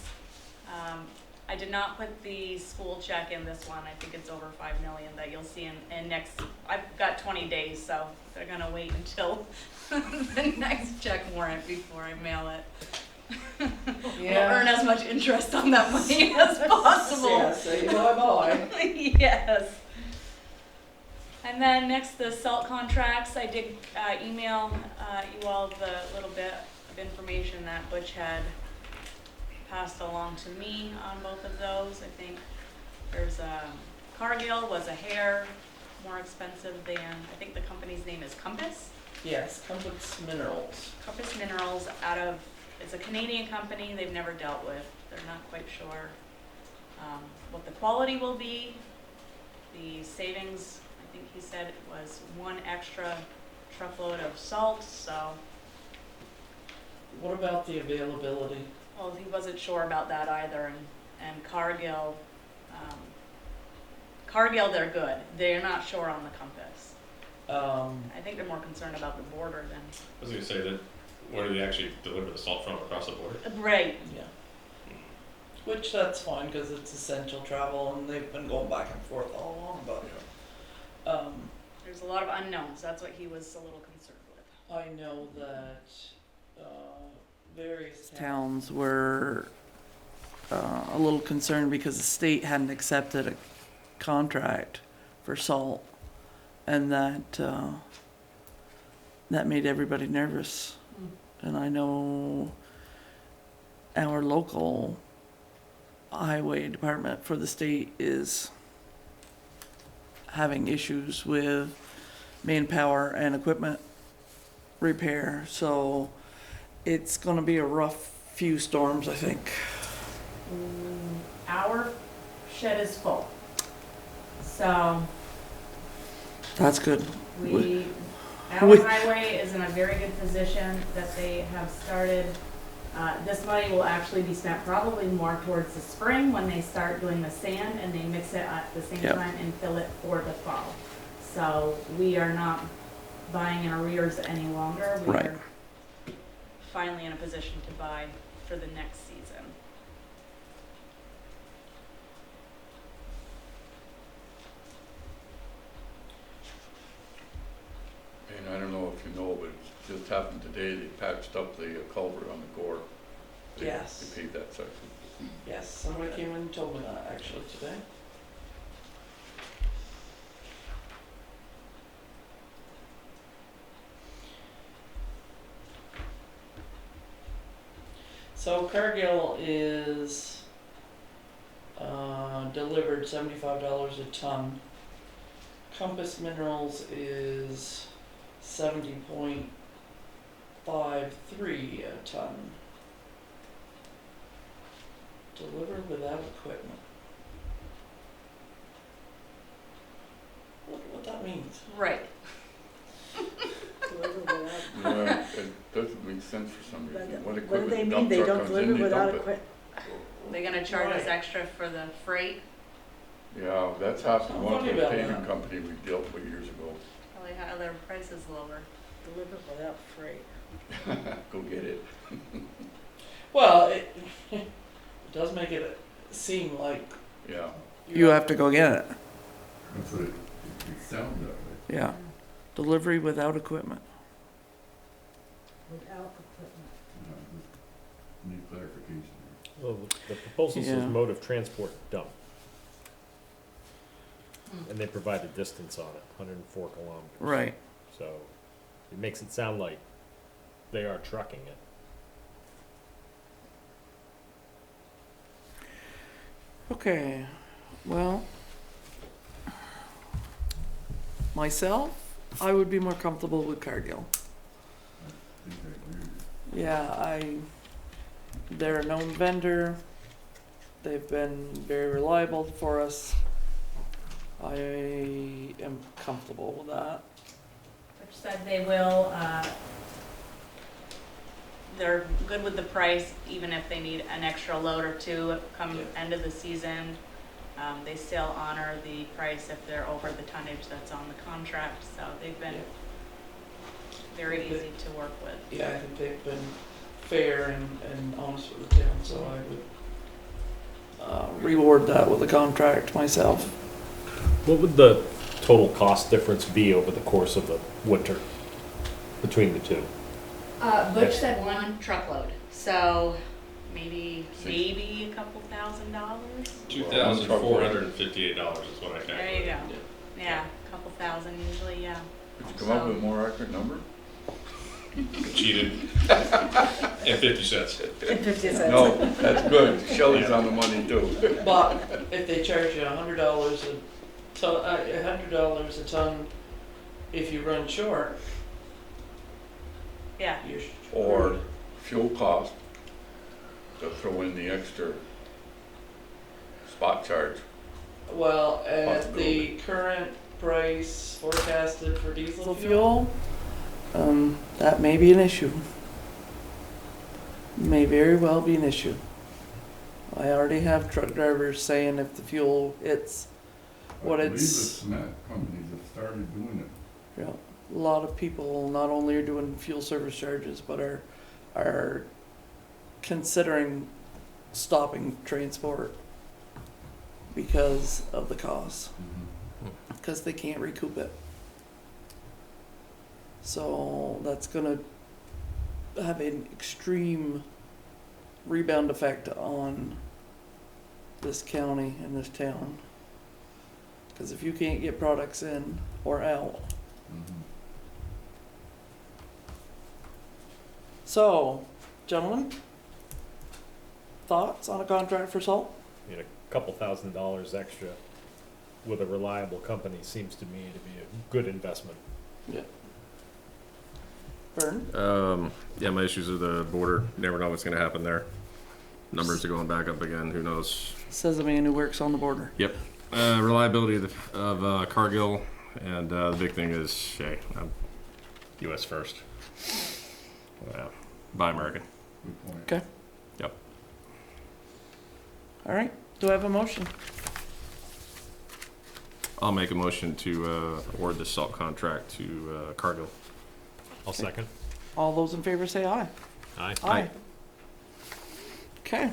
I did not put the school check in this one. I think it's over 5 million that you'll see in next, I've got 20 days, so they're gonna wait until the next check warrant before I mail it. We'll earn as much interest on that money as possible. Yeah, say bye-bye. Yes. And then next, the salt contracts. I did email you all the little bit of information that Butch had passed along to me on both of those. I think there's Cargill was a hair more expensive than, I think the company's name is Compass. Yes, Compass Minerals. Compass Minerals it's a Canadian company they've never dealt with. They're not quite sure what the quality will be. The savings, I think he said it was 1 extra truckload of salt, so, What about the availability? well, he wasn't sure about that either. And Cargill, they're good. They're not sure on the Compass. I think they're more concerned about the border than. I was gonna say that, where do they actually deliver the salt from across the border? Right. Yeah. Which that's fine, cause it's essential travel and they've been going back and forth all along, but, There's a lot of unknowns, that's what he was a little concerned with. I know that, various towns were, a little concerned because the state hadn't accepted a contract for salt. And that made everybody nervous. And I know our local highway department for the state is having issues with manpower and equipment repair, so it's gonna be a rough few storms, I think. Our shed is full. So That's good. our highway is in a very good position that they have started. This money will actually be spent probably more towards the spring when they start doing the sand and they mix it at the same Yep. time and fill it for the fall. So we are not buying in arrears any longer. We Right. are Finally in a position to buy for the next season. And I don't know if you know, but it just happened today, they patched up the culvert on the Gore. Yes. They paved that section. Yes, somebody came and told me that actually today. So Cargill is, delivered $75 a ton. Compass Minerals is 70.53 a ton. Delivered without equipment. Look what that means. Right. Deliver without, Yeah, it doesn't make sense for some reason. what do equipment they the mean, dump they truck don't comes deliver in, they without dump it. equipment? They're gonna charge us Right. extra for the freight, Yeah, that's happened I'm once funny with a about paving that. company we dealt with years ago. probably have their prices lower. Deliver without freight. Go get it. Well, it, it does make it seem like Yeah. you have to go get it. That's what it sounds like. Yeah. Delivery without equipment. Without equipment. Need clarification. Well, the proposal says Yeah. mode of transport dump. And they provide a distance on it, 104 kilometers. Right. So it makes it sound like they are trucking it. Okay. Well, myself, I would be more comfortable with Cargill. Yeah, they're a known vendor. They've been very reliable for us. I am comfortable with that. which said they will, They're good with the price, even if they need an extra load or two come Yeah. end of the season. They still honor the price if they're over the tonnage that's on the contract, so they've been very Okay. easy to work with. Yeah, I think they've been fair and honest with the town, so I would reward that with a contract myself. What would the total cost difference be over the course of the winter between the two? Butch said One truckload, so maybe Six. a couple $1,000. $2,458 is what I There you go. Yeah, a couple thousand usually, yeah. Could you come up with a more accurate number? Cheated. And 50 cents. 50 cents. No, that's good. Shelley's on the money too. But if they charge you $100 a ton, $100 a ton, if you run short, Yeah, you're Or screwed. fuel cost, to throw in the extra spot charge. Well, at the Possibility. current price forecasted for diesel fuel, that may be an issue. May very well be an issue. I already have truck drivers saying if the fuel hits what I believe the it's, cement companies have started doing it. you know, a lot of people not only are doing fuel service charges, but are considering stopping transport because of the cost, because they can't recoup it. So that's gonna have an extreme rebound effect on this county and this town. Because if you can't get products in or out. So, gentlemen, thoughts on a contract for salt? I mean, a couple $1,000s extra with a reliable company seems to me to be a good investment. Yeah. Vern? Yeah, my issues with the border. Never know what's going to happen there. Numbers are going back up again. Who knows? Says a man who works on the border. Yep. Reliability of Cargill, and the big thing is, hey, U.S. first. Buy American. Good point. Okay. Yep. All right. Do I have a motion? I'll make a motion to award the salt contract to Cargill. I'll second. All those in favor say aye. Aye. Aye. Okay.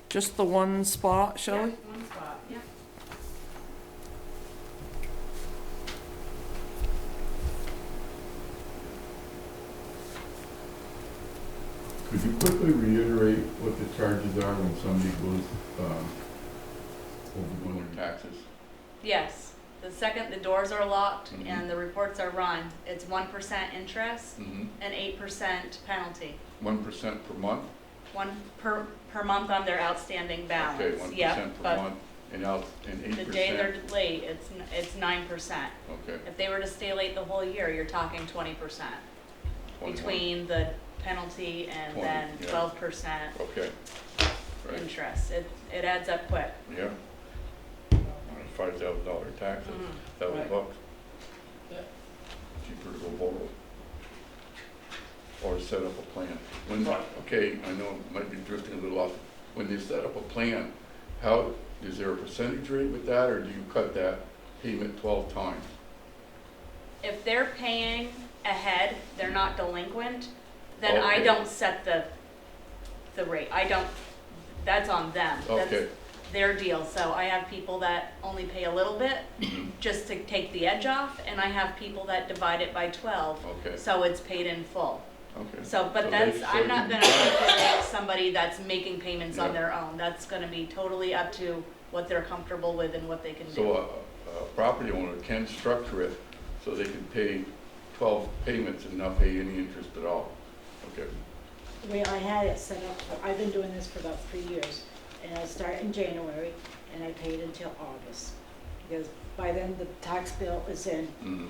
Just the one spot, Shelley? Yep, one spot, yep. Could you quickly reiterate what the charges are when somebody goes, over on their taxes? Yes, the second the doors are locked Mhm. and the reports are run, it's 1% interest Mm-hmm. and 8% penalty. 1% per month? One per month on their outstanding balance. Okay, 1% Yep, per but month, and 8%? the day they're late, it's 9%. Okay, If they were to stay late the whole year, you're talking 20%. 21. Between the penalty and 20, then yeah. 12% Okay, right, interest. It adds up quick. yeah. $5,000 taxes, Mhm. $1,000. Yeah. Cheaper to go borrow. Or set up a plan. When, okay, I know it might be drifting a little off. When they set up a plan, is there a percentage rate with that, or do you cut that payment 12 times? If they're paying ahead, they're not delinquent, then I Okay. don't set the rate. That's on them. Okay. That's their deal. So I have people that only pay a little bit just to take the edge off, and I have people that divide it by 12. Okay, So it's paid in full. okay. So, but So I'm not you- gonna regulate somebody that's making payments on Yeah. their own. That's gonna be totally up to what they're comfortable with and what they can do. So a property owner can structure it so they can pay 12 payments and not pay any interest at all? Okay, The way I had it set up, I've been doing this for about 3 years, and I start in January, and I paid until August, because by then the tax bill is in. mm-hmm,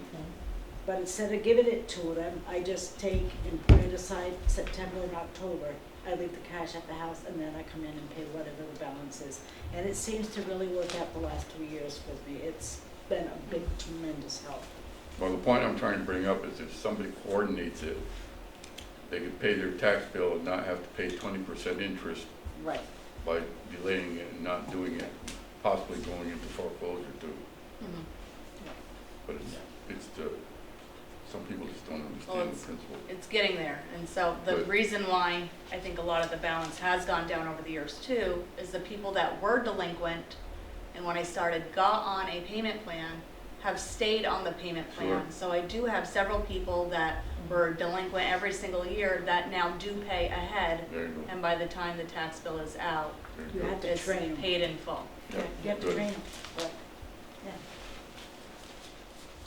But instead of giving it to them, I just take and put it aside September and October. I leave the cash at the house, and then I come in and pay whatever the balance is. And it seems to really work out the last 3 years with me. It's been a big, tremendous help. well, the point I'm trying to bring up is if somebody coordinates it, they could pay their tax bill and not have to pay 20% interest Right. by delaying it and not doing it, possibly going into foreclosure too. Mhm. But some people just don't Well, understand the principle. It's getting there, and so the Good. reason why I think a lot of the balance has gone down over the years too, is the people that were delinquent, and when I started got on a payment plan, have stayed on the payment plan. Sure. So I do have several people that were delinquent every single year that now do pay ahead, There you go. and by the time the tax bill is out, There You go. have to it's train them. paid in full. Yeah, You have to good. train them. But, yeah.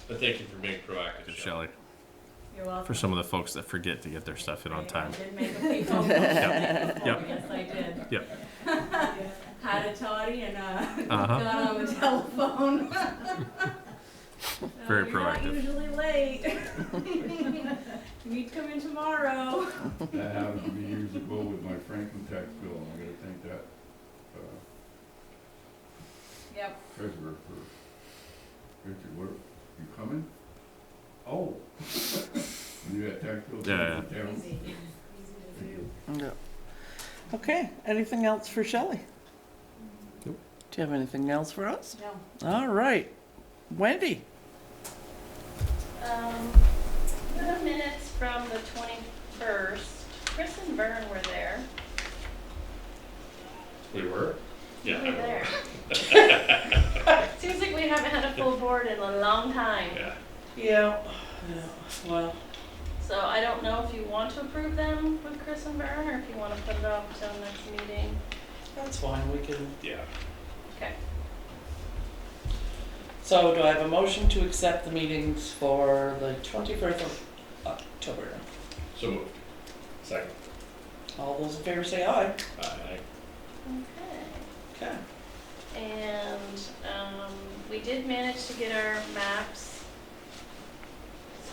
But thank you for being proactive, Shelley. You're welcome. For some of the folks that forget to get their stuff in on time. I did make a few phone calls Yep. before, yes, I did. Yep. Had a toddy and Uh-huh. got on the telephone. Very You're not proactive. usually late. You need to come in tomorrow. That happened to me years ago with my Franklin tax bill, and I gotta thank that Yep. treasurer for, Richard, where, you coming? Oh. You got tax bill? Yeah, Easy to do. Yeah. Okay, anything else for Shelley? Nope. Do you have anything else for us? No. All right. Wendy? The minutes from the 21st, Chris and Vern were there. We were? We were there. Seems like we haven't had a full board in a long time. Yeah, well, So I don't know if you want to approve them with Chris and Vern, or if you wanna put it off till next meeting. that's fine, we can. Yeah. Okay. So do I have a motion to accept the meetings for the 21st of October? So moved. Second. All those in favor say aye. Aye. Okay. Okay. And, we did manage to get our maps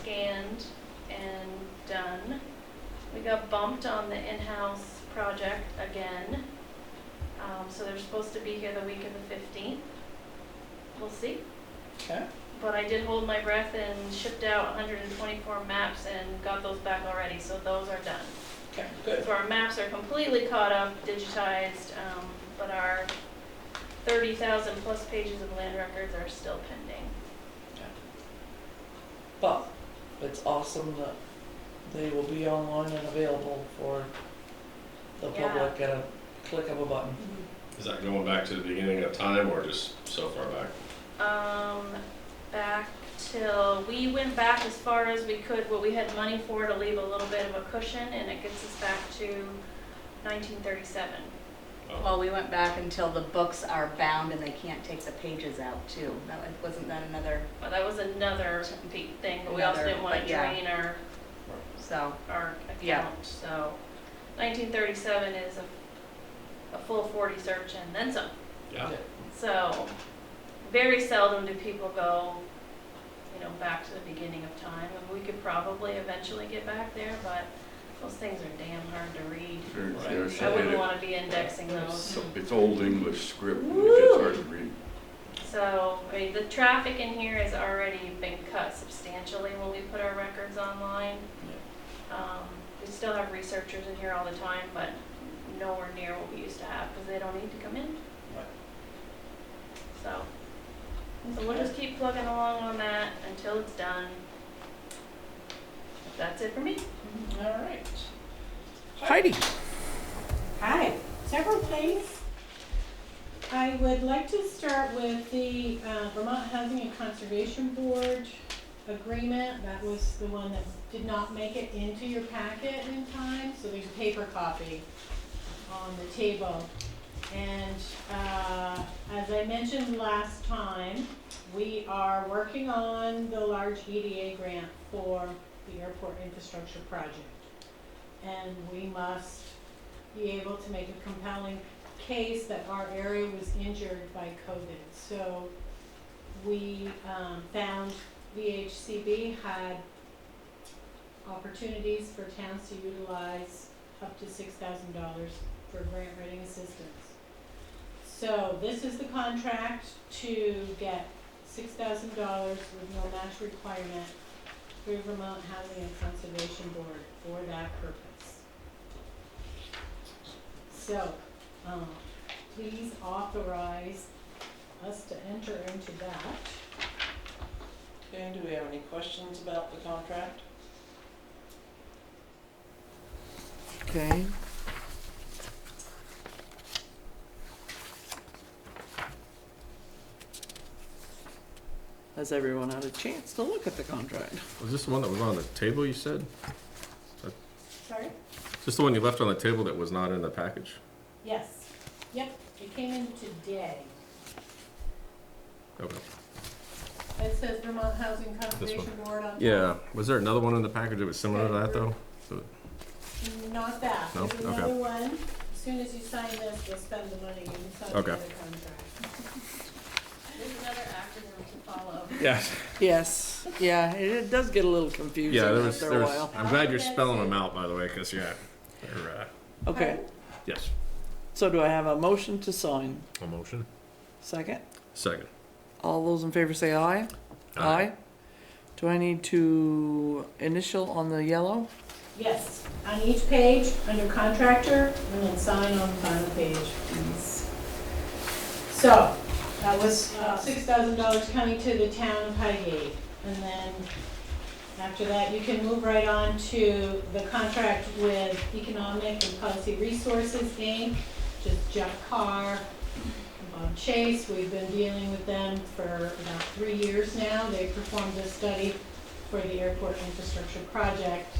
scanned and done. We got bumped on the in-house project again. So they're supposed to be here the week of the 15th. We'll see. Okay. But I did hold my breath and shipped out 124 maps and got those back already, so those are done. Okay, good. So our maps are completely caught up, digitized, but our 30,000 plus pages of land records are still pending. But it's awesome that they will be online and available for the Yeah. public at a click of a button. Is that going back to the beginning of time or just so far back? Back till, we went back as far as we could, what we had money for, to leave a little bit of a cushion, and it gets us back to 1937. Well, we went back until the books are bound and they can't take the pages out too. Wasn't that another, Well, that was another big thing, but we also Another, didn't wanna but yeah. drain so, our Yeah. account, so 1937 is a full 40 search and then some. Yeah. So, very seldom do people go, back to the beginning of time. And we could probably eventually get back there, but those things are damn hard to read. Sure, I wouldn't want to be indexing those. So it's old English script, it's hard to read. So, I mean, the traffic in here has already been cut substantially when we put our records online. We still have researchers in here all the time, but nowhere near what we used to have because they don't need to come in. So we'll just keep plugging along on that until it's done. That's it for me. All right. Heidi. Hi, several things. I would like to start with the Vermont Housing and Conservation Board agreement. That was the one that did not make it into your packet in time, so there's a paper copy on the table. And as I mentioned last time, we are working on the large EDA grant for the airport infrastructure project. And we must be able to make a compelling case that our area was injured by COVID. So we found VHCB had opportunities for towns to utilize up to $6,000 for grant writing assistance. So this is the contract to get $6,000 with no match requirement through Vermont Housing and Conservation Board for that purpose. So, please authorize us to enter into that. Okay, do we have any questions about the contract? Okay. Has everyone had a chance to look at the contract? Was this the one that was on the table you said? Sorry? Is this the one you left on the table that was not in the package? Yes. Yep, it came in today. Okay. It says Vermont Housing Conservation Board on top. Yeah, was there another one in the package that was similar to that though? So, Not that. No? There's Okay. another one. As soon as you sign this, we'll spend the money. You can sign the Okay. other contract. There's another acronym to follow. yes. Yes, yeah, it does get a little confusing Yeah, after a while. I'm glad you're spelling them out, by the way, because yeah, they're, Okay, yes. so do I have a motion to sign? A motion. Second? Second. All those in favor say aye. Aye. Do I need to initial on the yellow? Yes, on each page, under contractor, and then sign on the final page, please. So, that was $6,000 coming to the town of Highgate. And then After that, you can move right on to the contract with Economic and Policy Resources, Inc., just Jeff Carr, Bob Chase. We've been dealing with them for about 3 years now. They performed a study for the airport infrastructure project.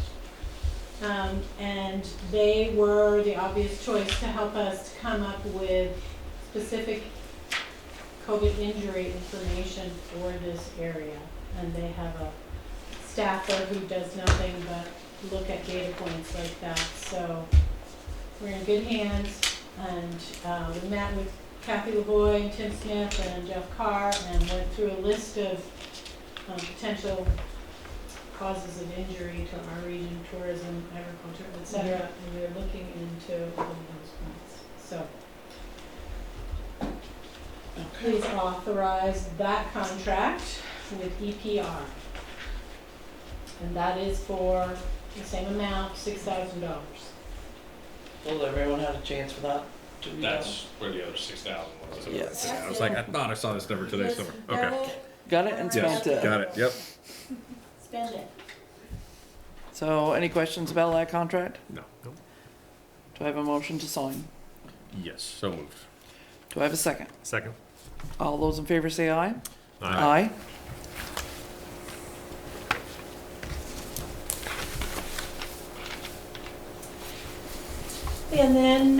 And they were the obvious choice to help us come up with specific COVID injury information for this area. And they have a staffer who does nothing but look at data points like that. So we're in good hands. And we met with Kathy Lavoie, Tim Smith, and Jeff Carr, and went through a list of potential causes of injury to our region, tourism, agriculture, et cetera, and we're looking into all of those points. So please authorize that contract with EPR. And that is for the same amount, $6,000. Well, everyone had a chance for that to read out? That's where the other 6,000 was. Yes. Yeah, I was like, I thought I saw this number today somewhere. Okay. Got it and spent it. Got it. Yep. Spend it. So, any questions about that contract? No. Nope. Do I have a motion to sign? Yes. So moved. Do I have a second? Second. All those in favor say aye. Aye. And then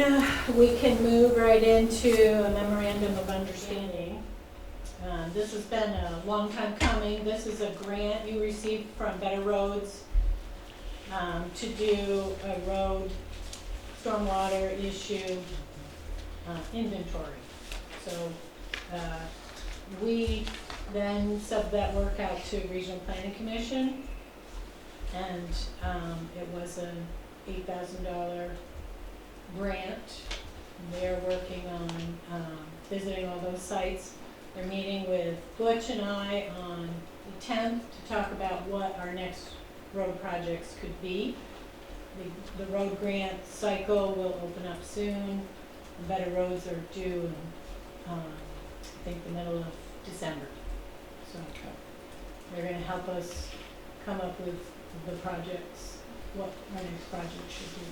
we can move right into a memorandum of understanding. This has been a long time coming. This is a grant you received from Better Roads to do a road stormwater issue inventory. So we then sub that work out to Regional Planning Commission, and it was an $8,000 grant. They're working on visiting all those sites. They're meeting with Butch and I on the 10th to talk about what our next road projects could be. The road grant cycle will open up soon. The Better Roads are due in, I think, the middle of December. So they're going to help us come up with the projects, what our next project should be.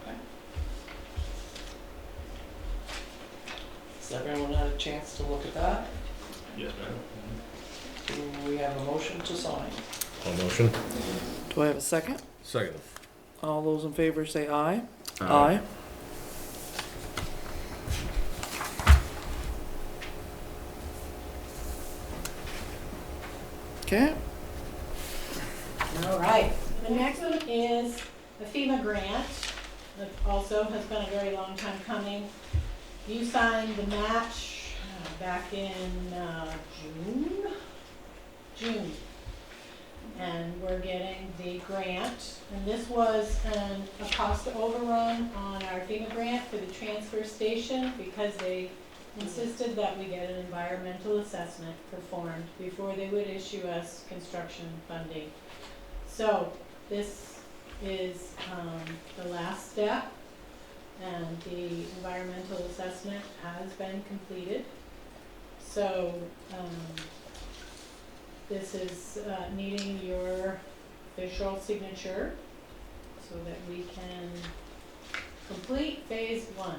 Okay. Has everyone had a chance to look at that? Yes, ma'am. Do we have a motion to sign? All motion? Do I have a second? Second. All those in favor say aye. Aye. Okay. All right, the next one is the Fema Grant. That also has been a very long time coming. You signed the match back in June. And we're getting the grant. And this was a cost overrun on our FEMA grant for the transfer station because they insisted that we get an environmental assessment performed before they would issue us construction funding. So this is the last step, and the environmental assessment has been completed. So this is needing your official signature so that we can complete phase 1.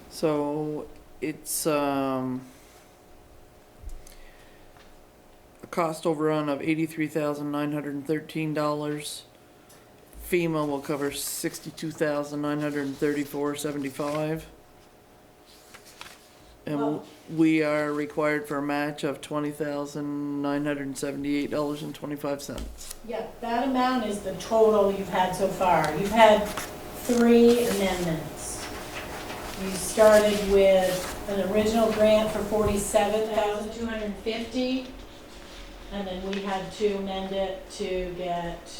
So it's a cost overrun of $83,913. FEMA will cover $62,934.75. And Well- we are required for a match of $20,978.25. Yeah, that amount is the total you've had so far. You've had 3 amendments. You started with an original grant for $47,250, and then we had to amend it to get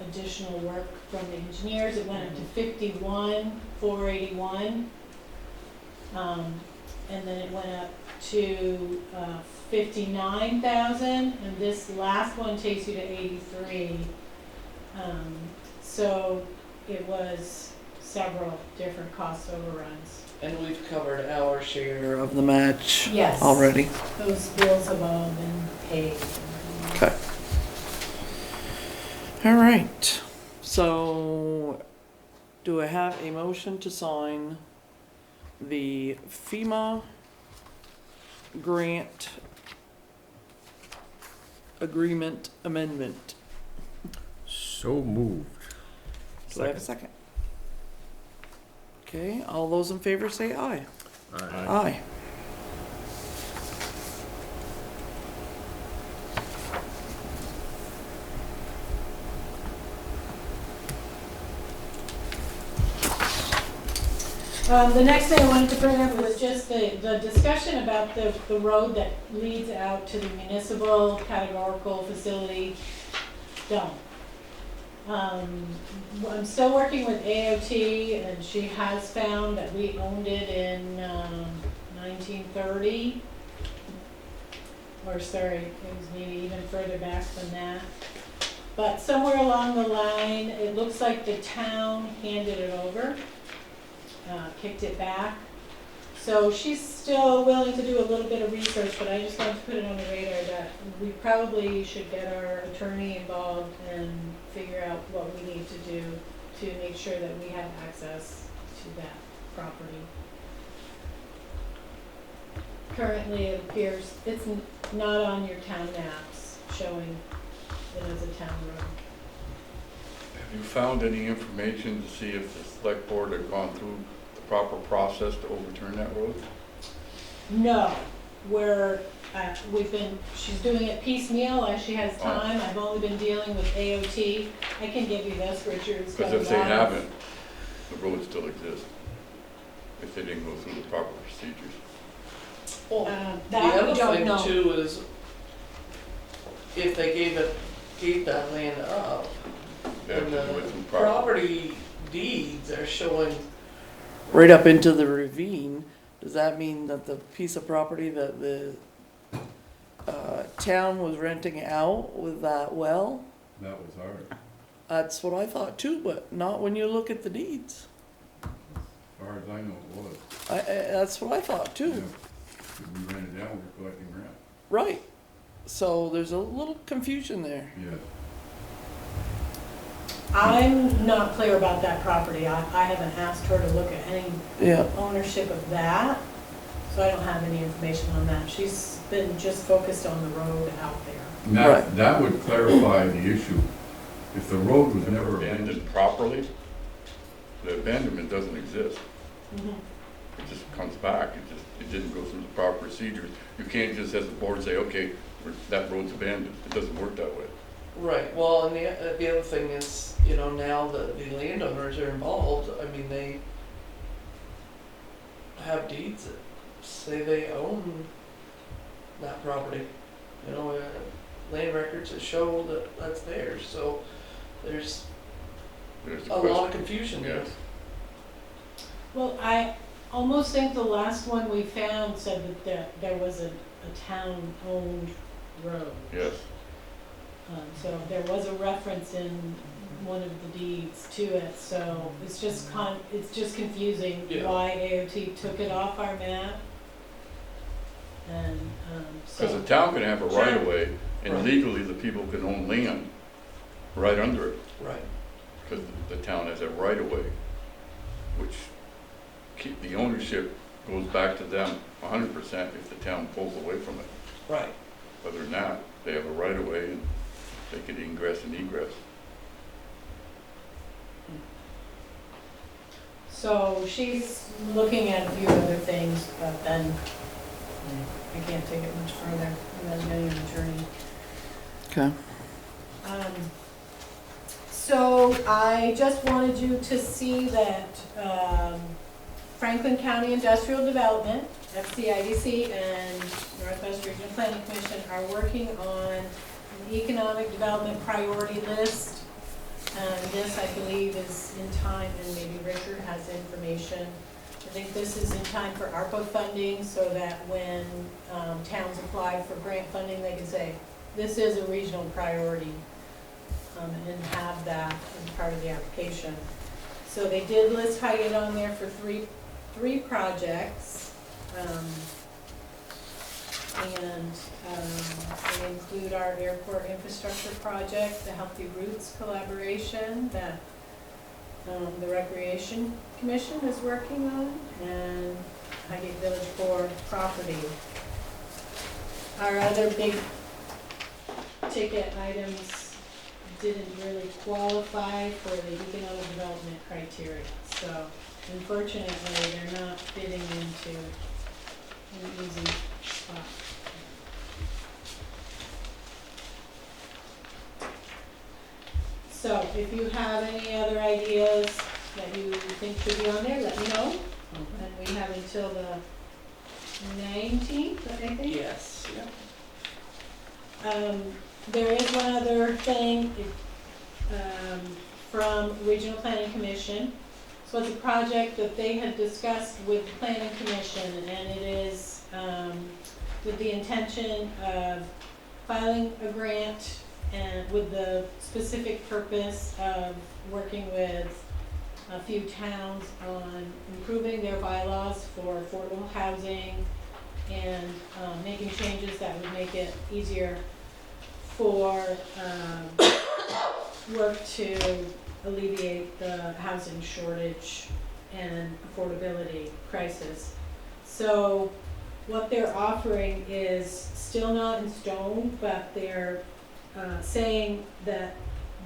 additional work from the engineers. It went up to $51,481. And then it went up to, 59,000, and this last one takes you to 83. So it was several different cost overruns. And we've covered our share of the match Yes. already. Those bills have all been paid. Okay. All right. So, do I have a motion to sign the FEMA grant agreement amendment? So moved. Do I have a second? Okay, all those in favor say aye. Aye. Aye. The next thing I wanted to bring up was just the discussion about the road that leads out to the municipal categorical facility dump. I'm still working with AOT, and she has found that we owned it in 1930. Or sorry, it was maybe even further back than that. But somewhere along the line, it looks like the town handed it over. Kicked it back. So she's still willing to do a little bit of research, but I just wanted to put it on the radar that we probably should get our attorney involved and figure out what we need to do to make sure that we have access to that property. Currently, it appears it's not on your town maps showing it as a town road. Have you found any information to see if the select board had gone through the proper process to overturn that road? No, she's doing it piecemeal as she has time. I've only been dealing with AOT. I can give you this, Richard. Because if they haven't, the road still exists, if they didn't go through the proper procedures. Well, the that we other don't thing know. too is if they gave that land up, They have and to the do it through proper. property deeds are showing right up into the ravine, does that mean that the piece of property that the town was renting out with that well? That was ours. That's what I thought too, but not when you look at the deeds. As far as I know, it was. That's what I thought too. We rented it out, we're collecting rent. Right. So there's a little confusion there. Yes. I'm not clear about that property. I haven't asked her to look at any Yeah. ownership of that, so I don't have any information on that. She's been just focused on the road out there. And that would clarify the issue. If the road was never abandoned properly, the abandonment doesn't exist. It just comes back. It didn't go through the proper procedures. You can't just, as a board, say, okay, that road's abandoned. It doesn't work that way. Right, well, and the other thing is, now that the landowners are involved, I mean, they have deeds that say they own that property. Land records that show that that's theirs, so there's There's the a lot question. of confusion there. Yes. Well, I almost think the last one we found said that there was a town-owned road. Yes. So there was a reference in one of the deeds to it, so it's just confusing Yeah. why AOT took it off our map. And, Because so, the town can have a Sure. right of way, and Right. legally the people can own land right under it, Right. because the town has a right of way, which the ownership goes back to them 100% if the town pulls away from it. Right. Other than that, they have a right of way and they can ingress and egress. so she's looking at a few other things, but then I can't take it much further without getting an attorney. Okay. So I just wanted you to see that Franklin County Industrial Development, FCIDC, and Northwest Regional Planning Commission are working on an economic development priority list. And this, I believe, is in time, and maybe Richard has information. think this is in time for ARPA funding, so that when towns apply for grant funding, they can say, this is a regional priority, and have that as part of the application. So they did list Highgate on there for three projects. And they include our airport infrastructure project, the Healthy Roots collaboration that the Recreation Commission is working on, and Highgate Village Board property. Our other big ticket items didn't really qualify for the economic development criteria. So unfortunately, they're not fitting into an easy spot. So if you have any other ideas that you think should be on there, let me know. And we have until the 19th, I think. Yes, yeah. There is one other thing from Regional Planning Commission. So it's a project that they had discussed with the Planning Commission, and it is with the intention of filing a grant and with the specific purpose of working with a few towns on improving their bylaws for affordable housing and making changes that would make it easier for work to alleviate the housing shortage and affordability crisis. So what they're offering is still not in stone, but they're saying that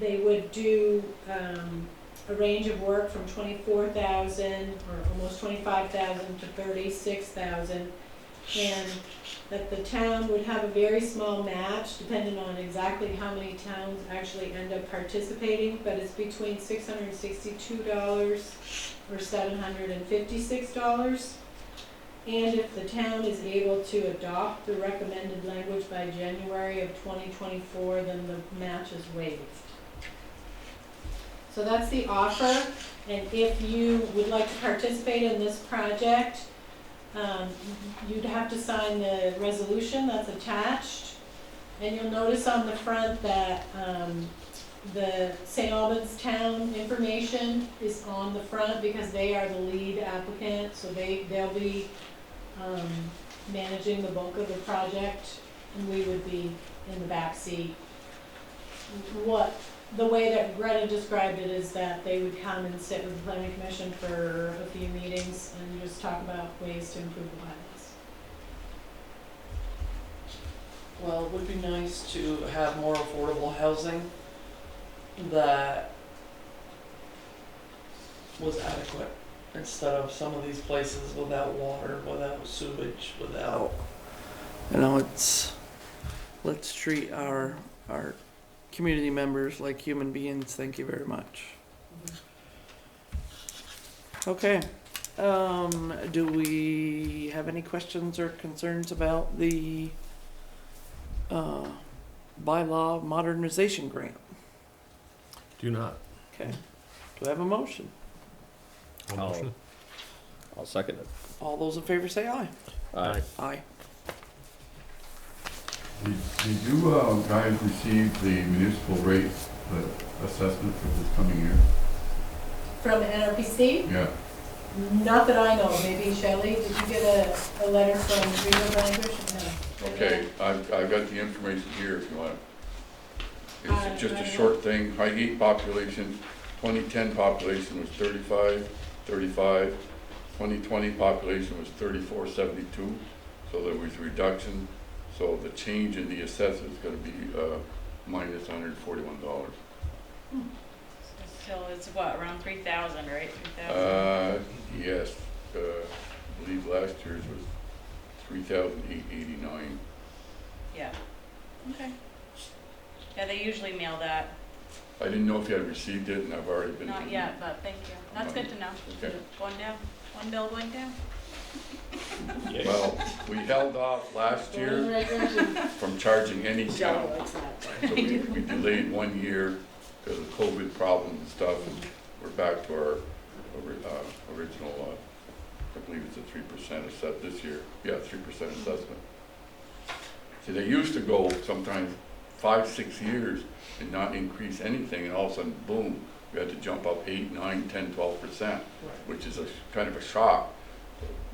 they would do a range of work from 24,000 or almost 25,000 to 36,000, and that the town would have a very small match depending on exactly how many towns actually end up participating, but it's between $662 or $756. And if the town is able to adopt the recommended language by January of 2024, then the match is waived. So that's the offer, and if you would like to participate in this project, you'd have to sign the resolution that's attached. And you'll notice on the front that the St. Albans town information is on the front because they are the lead applicant, so they'll be managing the bulk of the project, and we would be in the back seat. The way that Greta described it is that they would come and sit with the planning commission for a few meetings and just talk about ways to improve the bylaws. Well, it would be nice to have more affordable housing that was adequate, instead of some of these places without water, without sewage, without, let's treat our community members like human beings. Thank you very much. Okay, do we have any questions or concerns about the bylaw modernization grant? Do not. Okay, do I have a motion? I'll second it. All those in favor say aye. Aye. Aye. Did you guys receive the municipal rate assessment for this coming year? From NRPC? Yeah. Not that I know. Maybe Shelley, did you get a letter from Regional Language? No. Okay, I've got the information here if you want. It's just a right. short thing. Highgate population, 2010 population was 35. 2020 population was 3472, so there was a reduction. So the change in the assessment is going to be minus $141. So it's what, around 3,000, right? 3,000? Yes, I believe last year's was 3,889. Yeah. Okay. Yeah, they usually mail that. I didn't know if you had received it, and I've already been. Not yet, but thank you. That's good to know. Okay. Going down. One bill going down. Well, we held off last year from charging any town. So we delayed 1 year because of COVID problems and stuff, and we're back to our original believe it's a 3% assessment this year. Yeah, 3% assessment. See, they used to go sometimes 5, 6 years and not increase anything, and all of a sudden, boom, we had to jump up 8, 9, 10, 12%, which is a kind of a shock.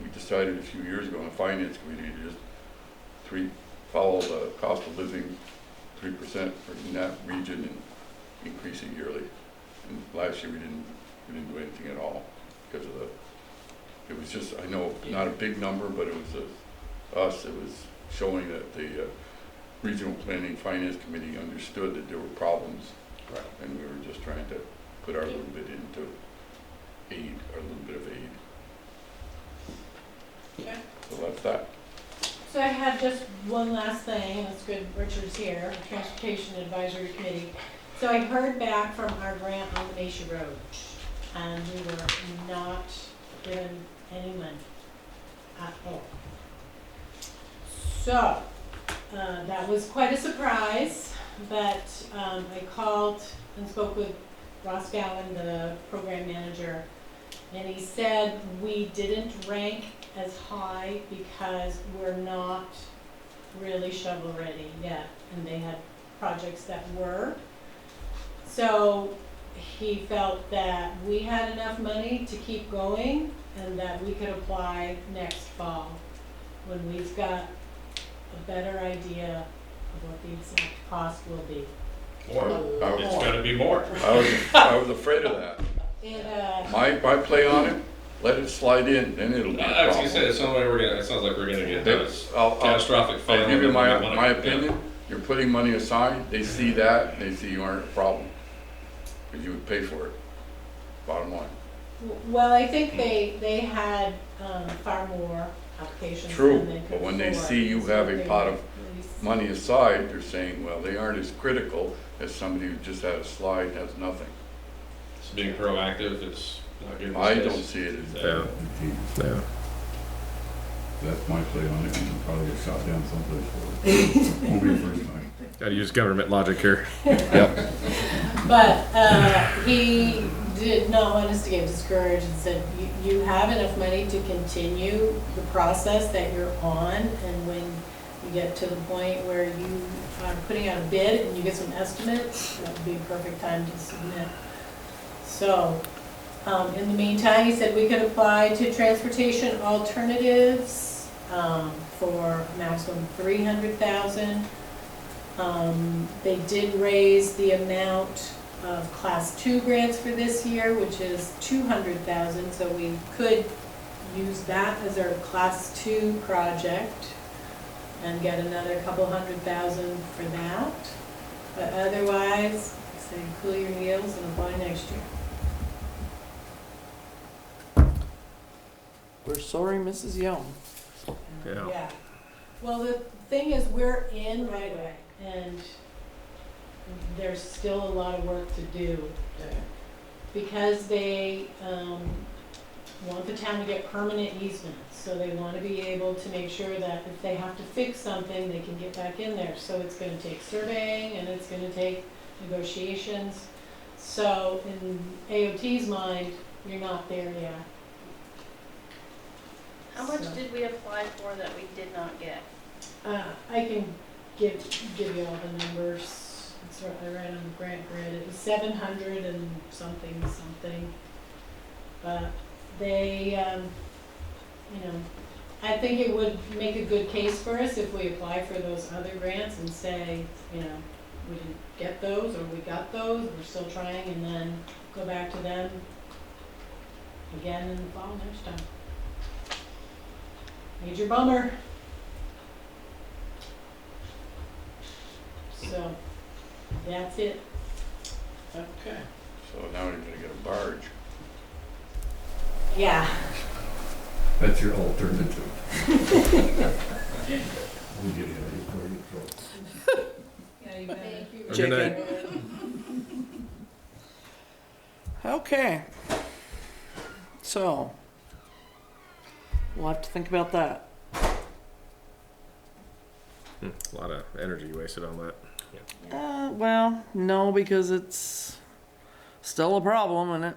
We decided a few years ago in the finance committee to just follow the cost of living 3% in that region and increase it yearly. And last year we didn't do anything at all because of it was just, I know, not a big number, but it was us. It was showing that the regional planning finance committee understood that there were problems, and we were just trying to put our little bit into aid, our little bit of aid. Okay. So that's that. So I have just one last thing, and it's good Richard's here, Transportation Advisory Committee. So I heard back from our grant on the Mesa Road, and we were not given any money at all. So, that was quite a surprise, but I called and spoke with Ross Gowan, the program manager, and he said we didn't rank as high because we're not really shovel ready yet, and they had projects that were. So he felt that we had enough money to keep going and that we could apply next fall when we've got a better idea of what the exact cost will be. It's gotta be more. I was afraid of that. It, My play on it, let it slide in, then it'll be a I was gonna problem. say, it sounds like we're gonna get this I'll catastrophic fail. give you and my then we wanna- opinion. You're putting money aside, they see that, they see you aren't a problem. Because you would pay for it, bottom line. well, I think they had far more applications True, than they could but when they afford. see you So have a they pot were of really money aside, they're saying, well, they aren't as critical as somebody who just had a slide and has nothing. It's being proactive, it's not good. in this I case. don't see it as Yeah. Yeah. That's my play on it, and you'll probably get shot down someplace for it. Won't be the first time. Gotta use government logic here. But he did not want us to get discouraged and said, you have enough money to continue the process that you're on, and when you get to the point where you are putting out a bid and you get some estimates, that would be a perfect time to submit. So, in the meantime, he said we could apply to transportation alternatives for a maximum 300,000. They did raise the amount of Class 2 grants for this year, which is 200,000, so we could use that as our Class 2 project and get another couple $100,000 for that. But otherwise, say cool your heels and apply next year. We're sorry, Mrs. Young. Yeah. Well, the thing is, we're in right away, and there's still a lot of work to do. Because they want the town to get permanent easements, so they want to be able to make sure that if they have to fix something, they can get back in there. So it's going to take surveying, and it's going to take negotiations. So in AOT's mind, you're not there yet. How much So- did we apply for that we did not get? I can give you all the numbers. It's right on the grant grid. It was 700 and something. But they, I think it would make a good case for us if we apply for those other grants and say, we didn't get those, or we got those, we're still trying, and then go back to them again in the fall next time. Major bummer. So, that's it. Okay. So now you're gonna get a barge. Yeah. That's your alternative. We get it, Yeah, you bet. Good night. Okay. So, we'll have to think about that. A lot of energy wasted on that. Well, no, because it's still a problem, and it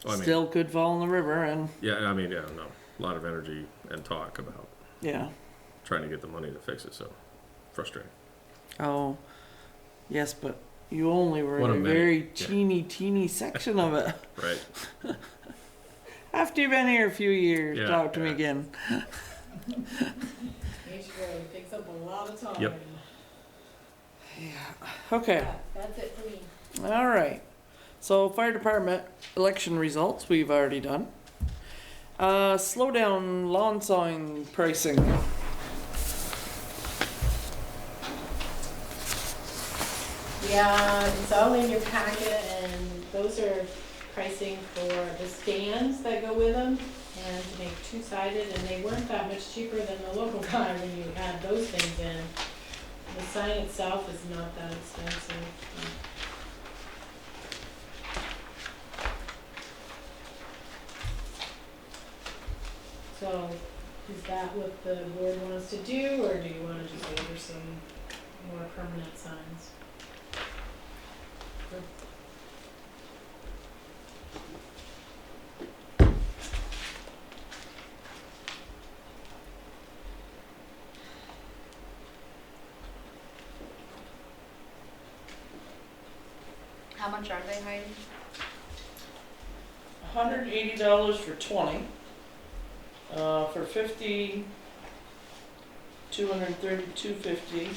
Oh, I mean, still could fall in the river, and yeah, I mean, yeah, no. a lot of energy and talk about Yeah. trying to get the money to fix it, so frustrating. Oh, yes, but you only were What in a a minute. very Yeah. teeny section of it. Right. After you've been here a few years, Yeah, talk to me yeah. again. Each road takes up a lot of time. Yep. Okay. Yeah, that's it for me. All right. So fire department election results we've already done. Slow down lawn sign pricing. Yeah, it's all in your packet, and those are pricing for the stands that go with them, and to make two-sided, and they weren't that much cheaper than the local guy when you add those things in. The sign itself is not that expensive. So, is that what the board wants to do, or do you wanna just order some more permanent signs? How much are they, Heidi? $180 for 20. For 50, 230, 250.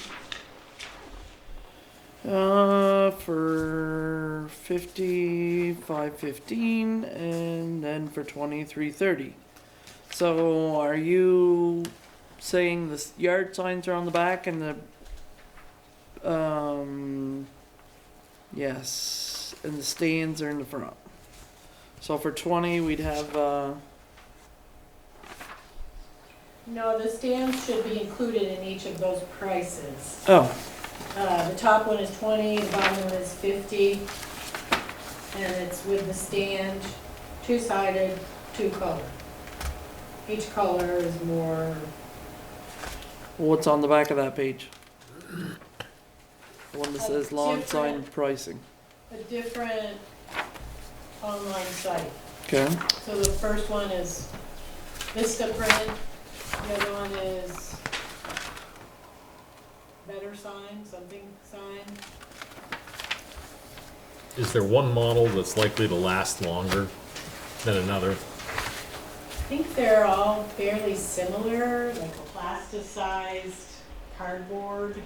For 50, 515, and then for 20, 330. So are you saying the yard signs are on the back and yes, and the stands are in the front. So for 20, we'd have, No, the stands should be included in each of those prices. oh, The top one is 20, the bottom one is 50, and it's with the stand, two-sided, two-color. Each color is more, what's on the back of that page? The one that says lawn sign different- pricing. a different online site. Okay. So the first one is Vista Print, the other one is Better Sign, something sign. Is there one model that's likely to last longer than another? I think they're all fairly similar, like a plasticized cardboard.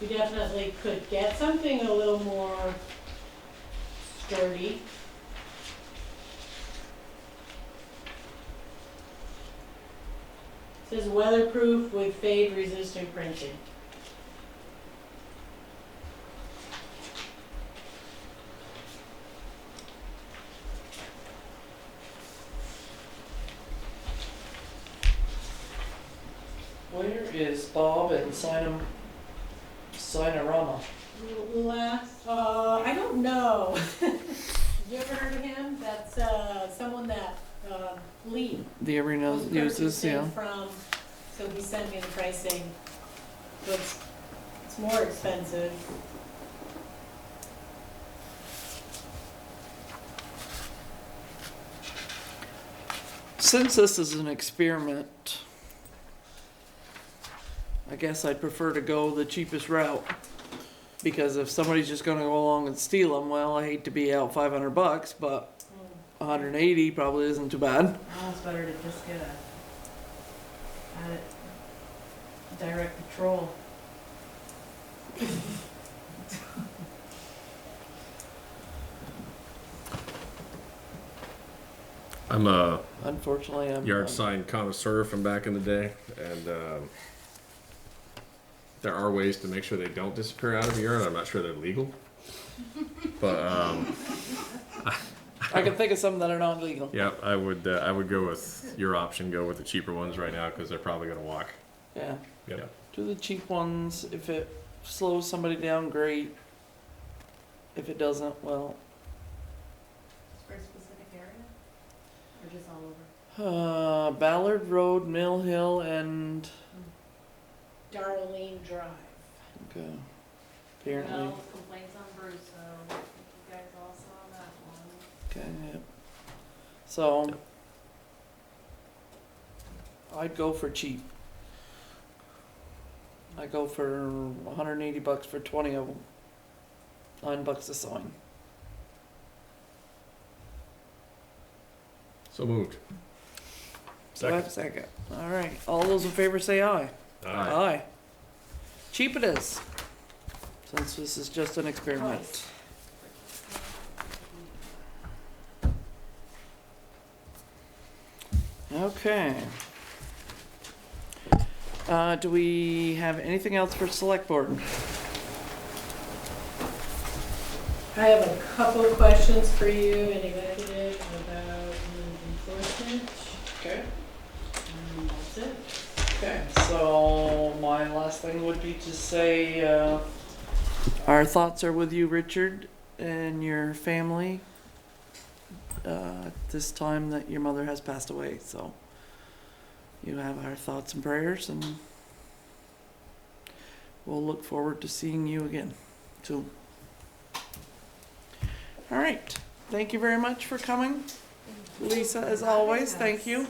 You definitely could get something a little more sturdy. It says weatherproof with fade resistant printing. Where is Bob and Signorama? I don't know. You ever heard of him? That's, someone that, Lee The arena was uses, purchasing yeah. from, so he sent me the pricing. So it's more expensive. Since this is an experiment, I guess I'd prefer to go the cheapest route. Because if somebody's just gonna go along and steal them, well, I hate to be out $500, but 180 probably isn't too bad. Well, it's better to just get a direct patrol. I'm a Unfortunately, I'm. yard sign connoisseur from back in the day, and there are ways to make sure they don't disappear out of your yard. I'm not sure they're legal, but I can think of some that are not legal. yeah, I would go with your option. Go with the cheaper ones right now because they're probably gonna walk. Yeah. Yep. Do the cheap ones. If it slows somebody down, great. If it doesn't, well, For a specific area? Or just all over? Ballard Road, Mill Hill, and Darlene Drive. okay. Apparently, No complaints on Bruce, so you guys all saw that one. okay. Yep. So I'd go for cheap. I go for $180 for 20 of them. $9 a sign. So moved. Do I have a second? All right. All those in favor say aye. Aye. Cheap it is. Since this is just an experiment. Okay. Do we have anything else for select board? I have a couple questions for you and executive about enforcement. Okay. That's it. Okay, so my last thing would be to say, our thoughts are with you, Richard, and your family, this time that your mother has passed away, so you have our thoughts and prayers, and we'll look forward to seeing you again soon. All right, thank you very much for coming. Lisa, as always, thank you.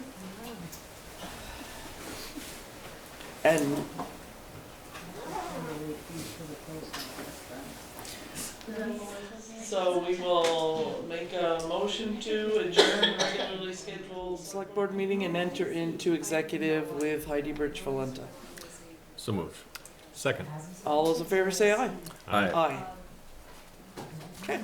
And so we will make a motion to adjourn the regularly scheduled select board meeting and enter into executive with Heidi Birch Valenta. So moved. Second. All those in favor say aye. Aye. Aye. Okay.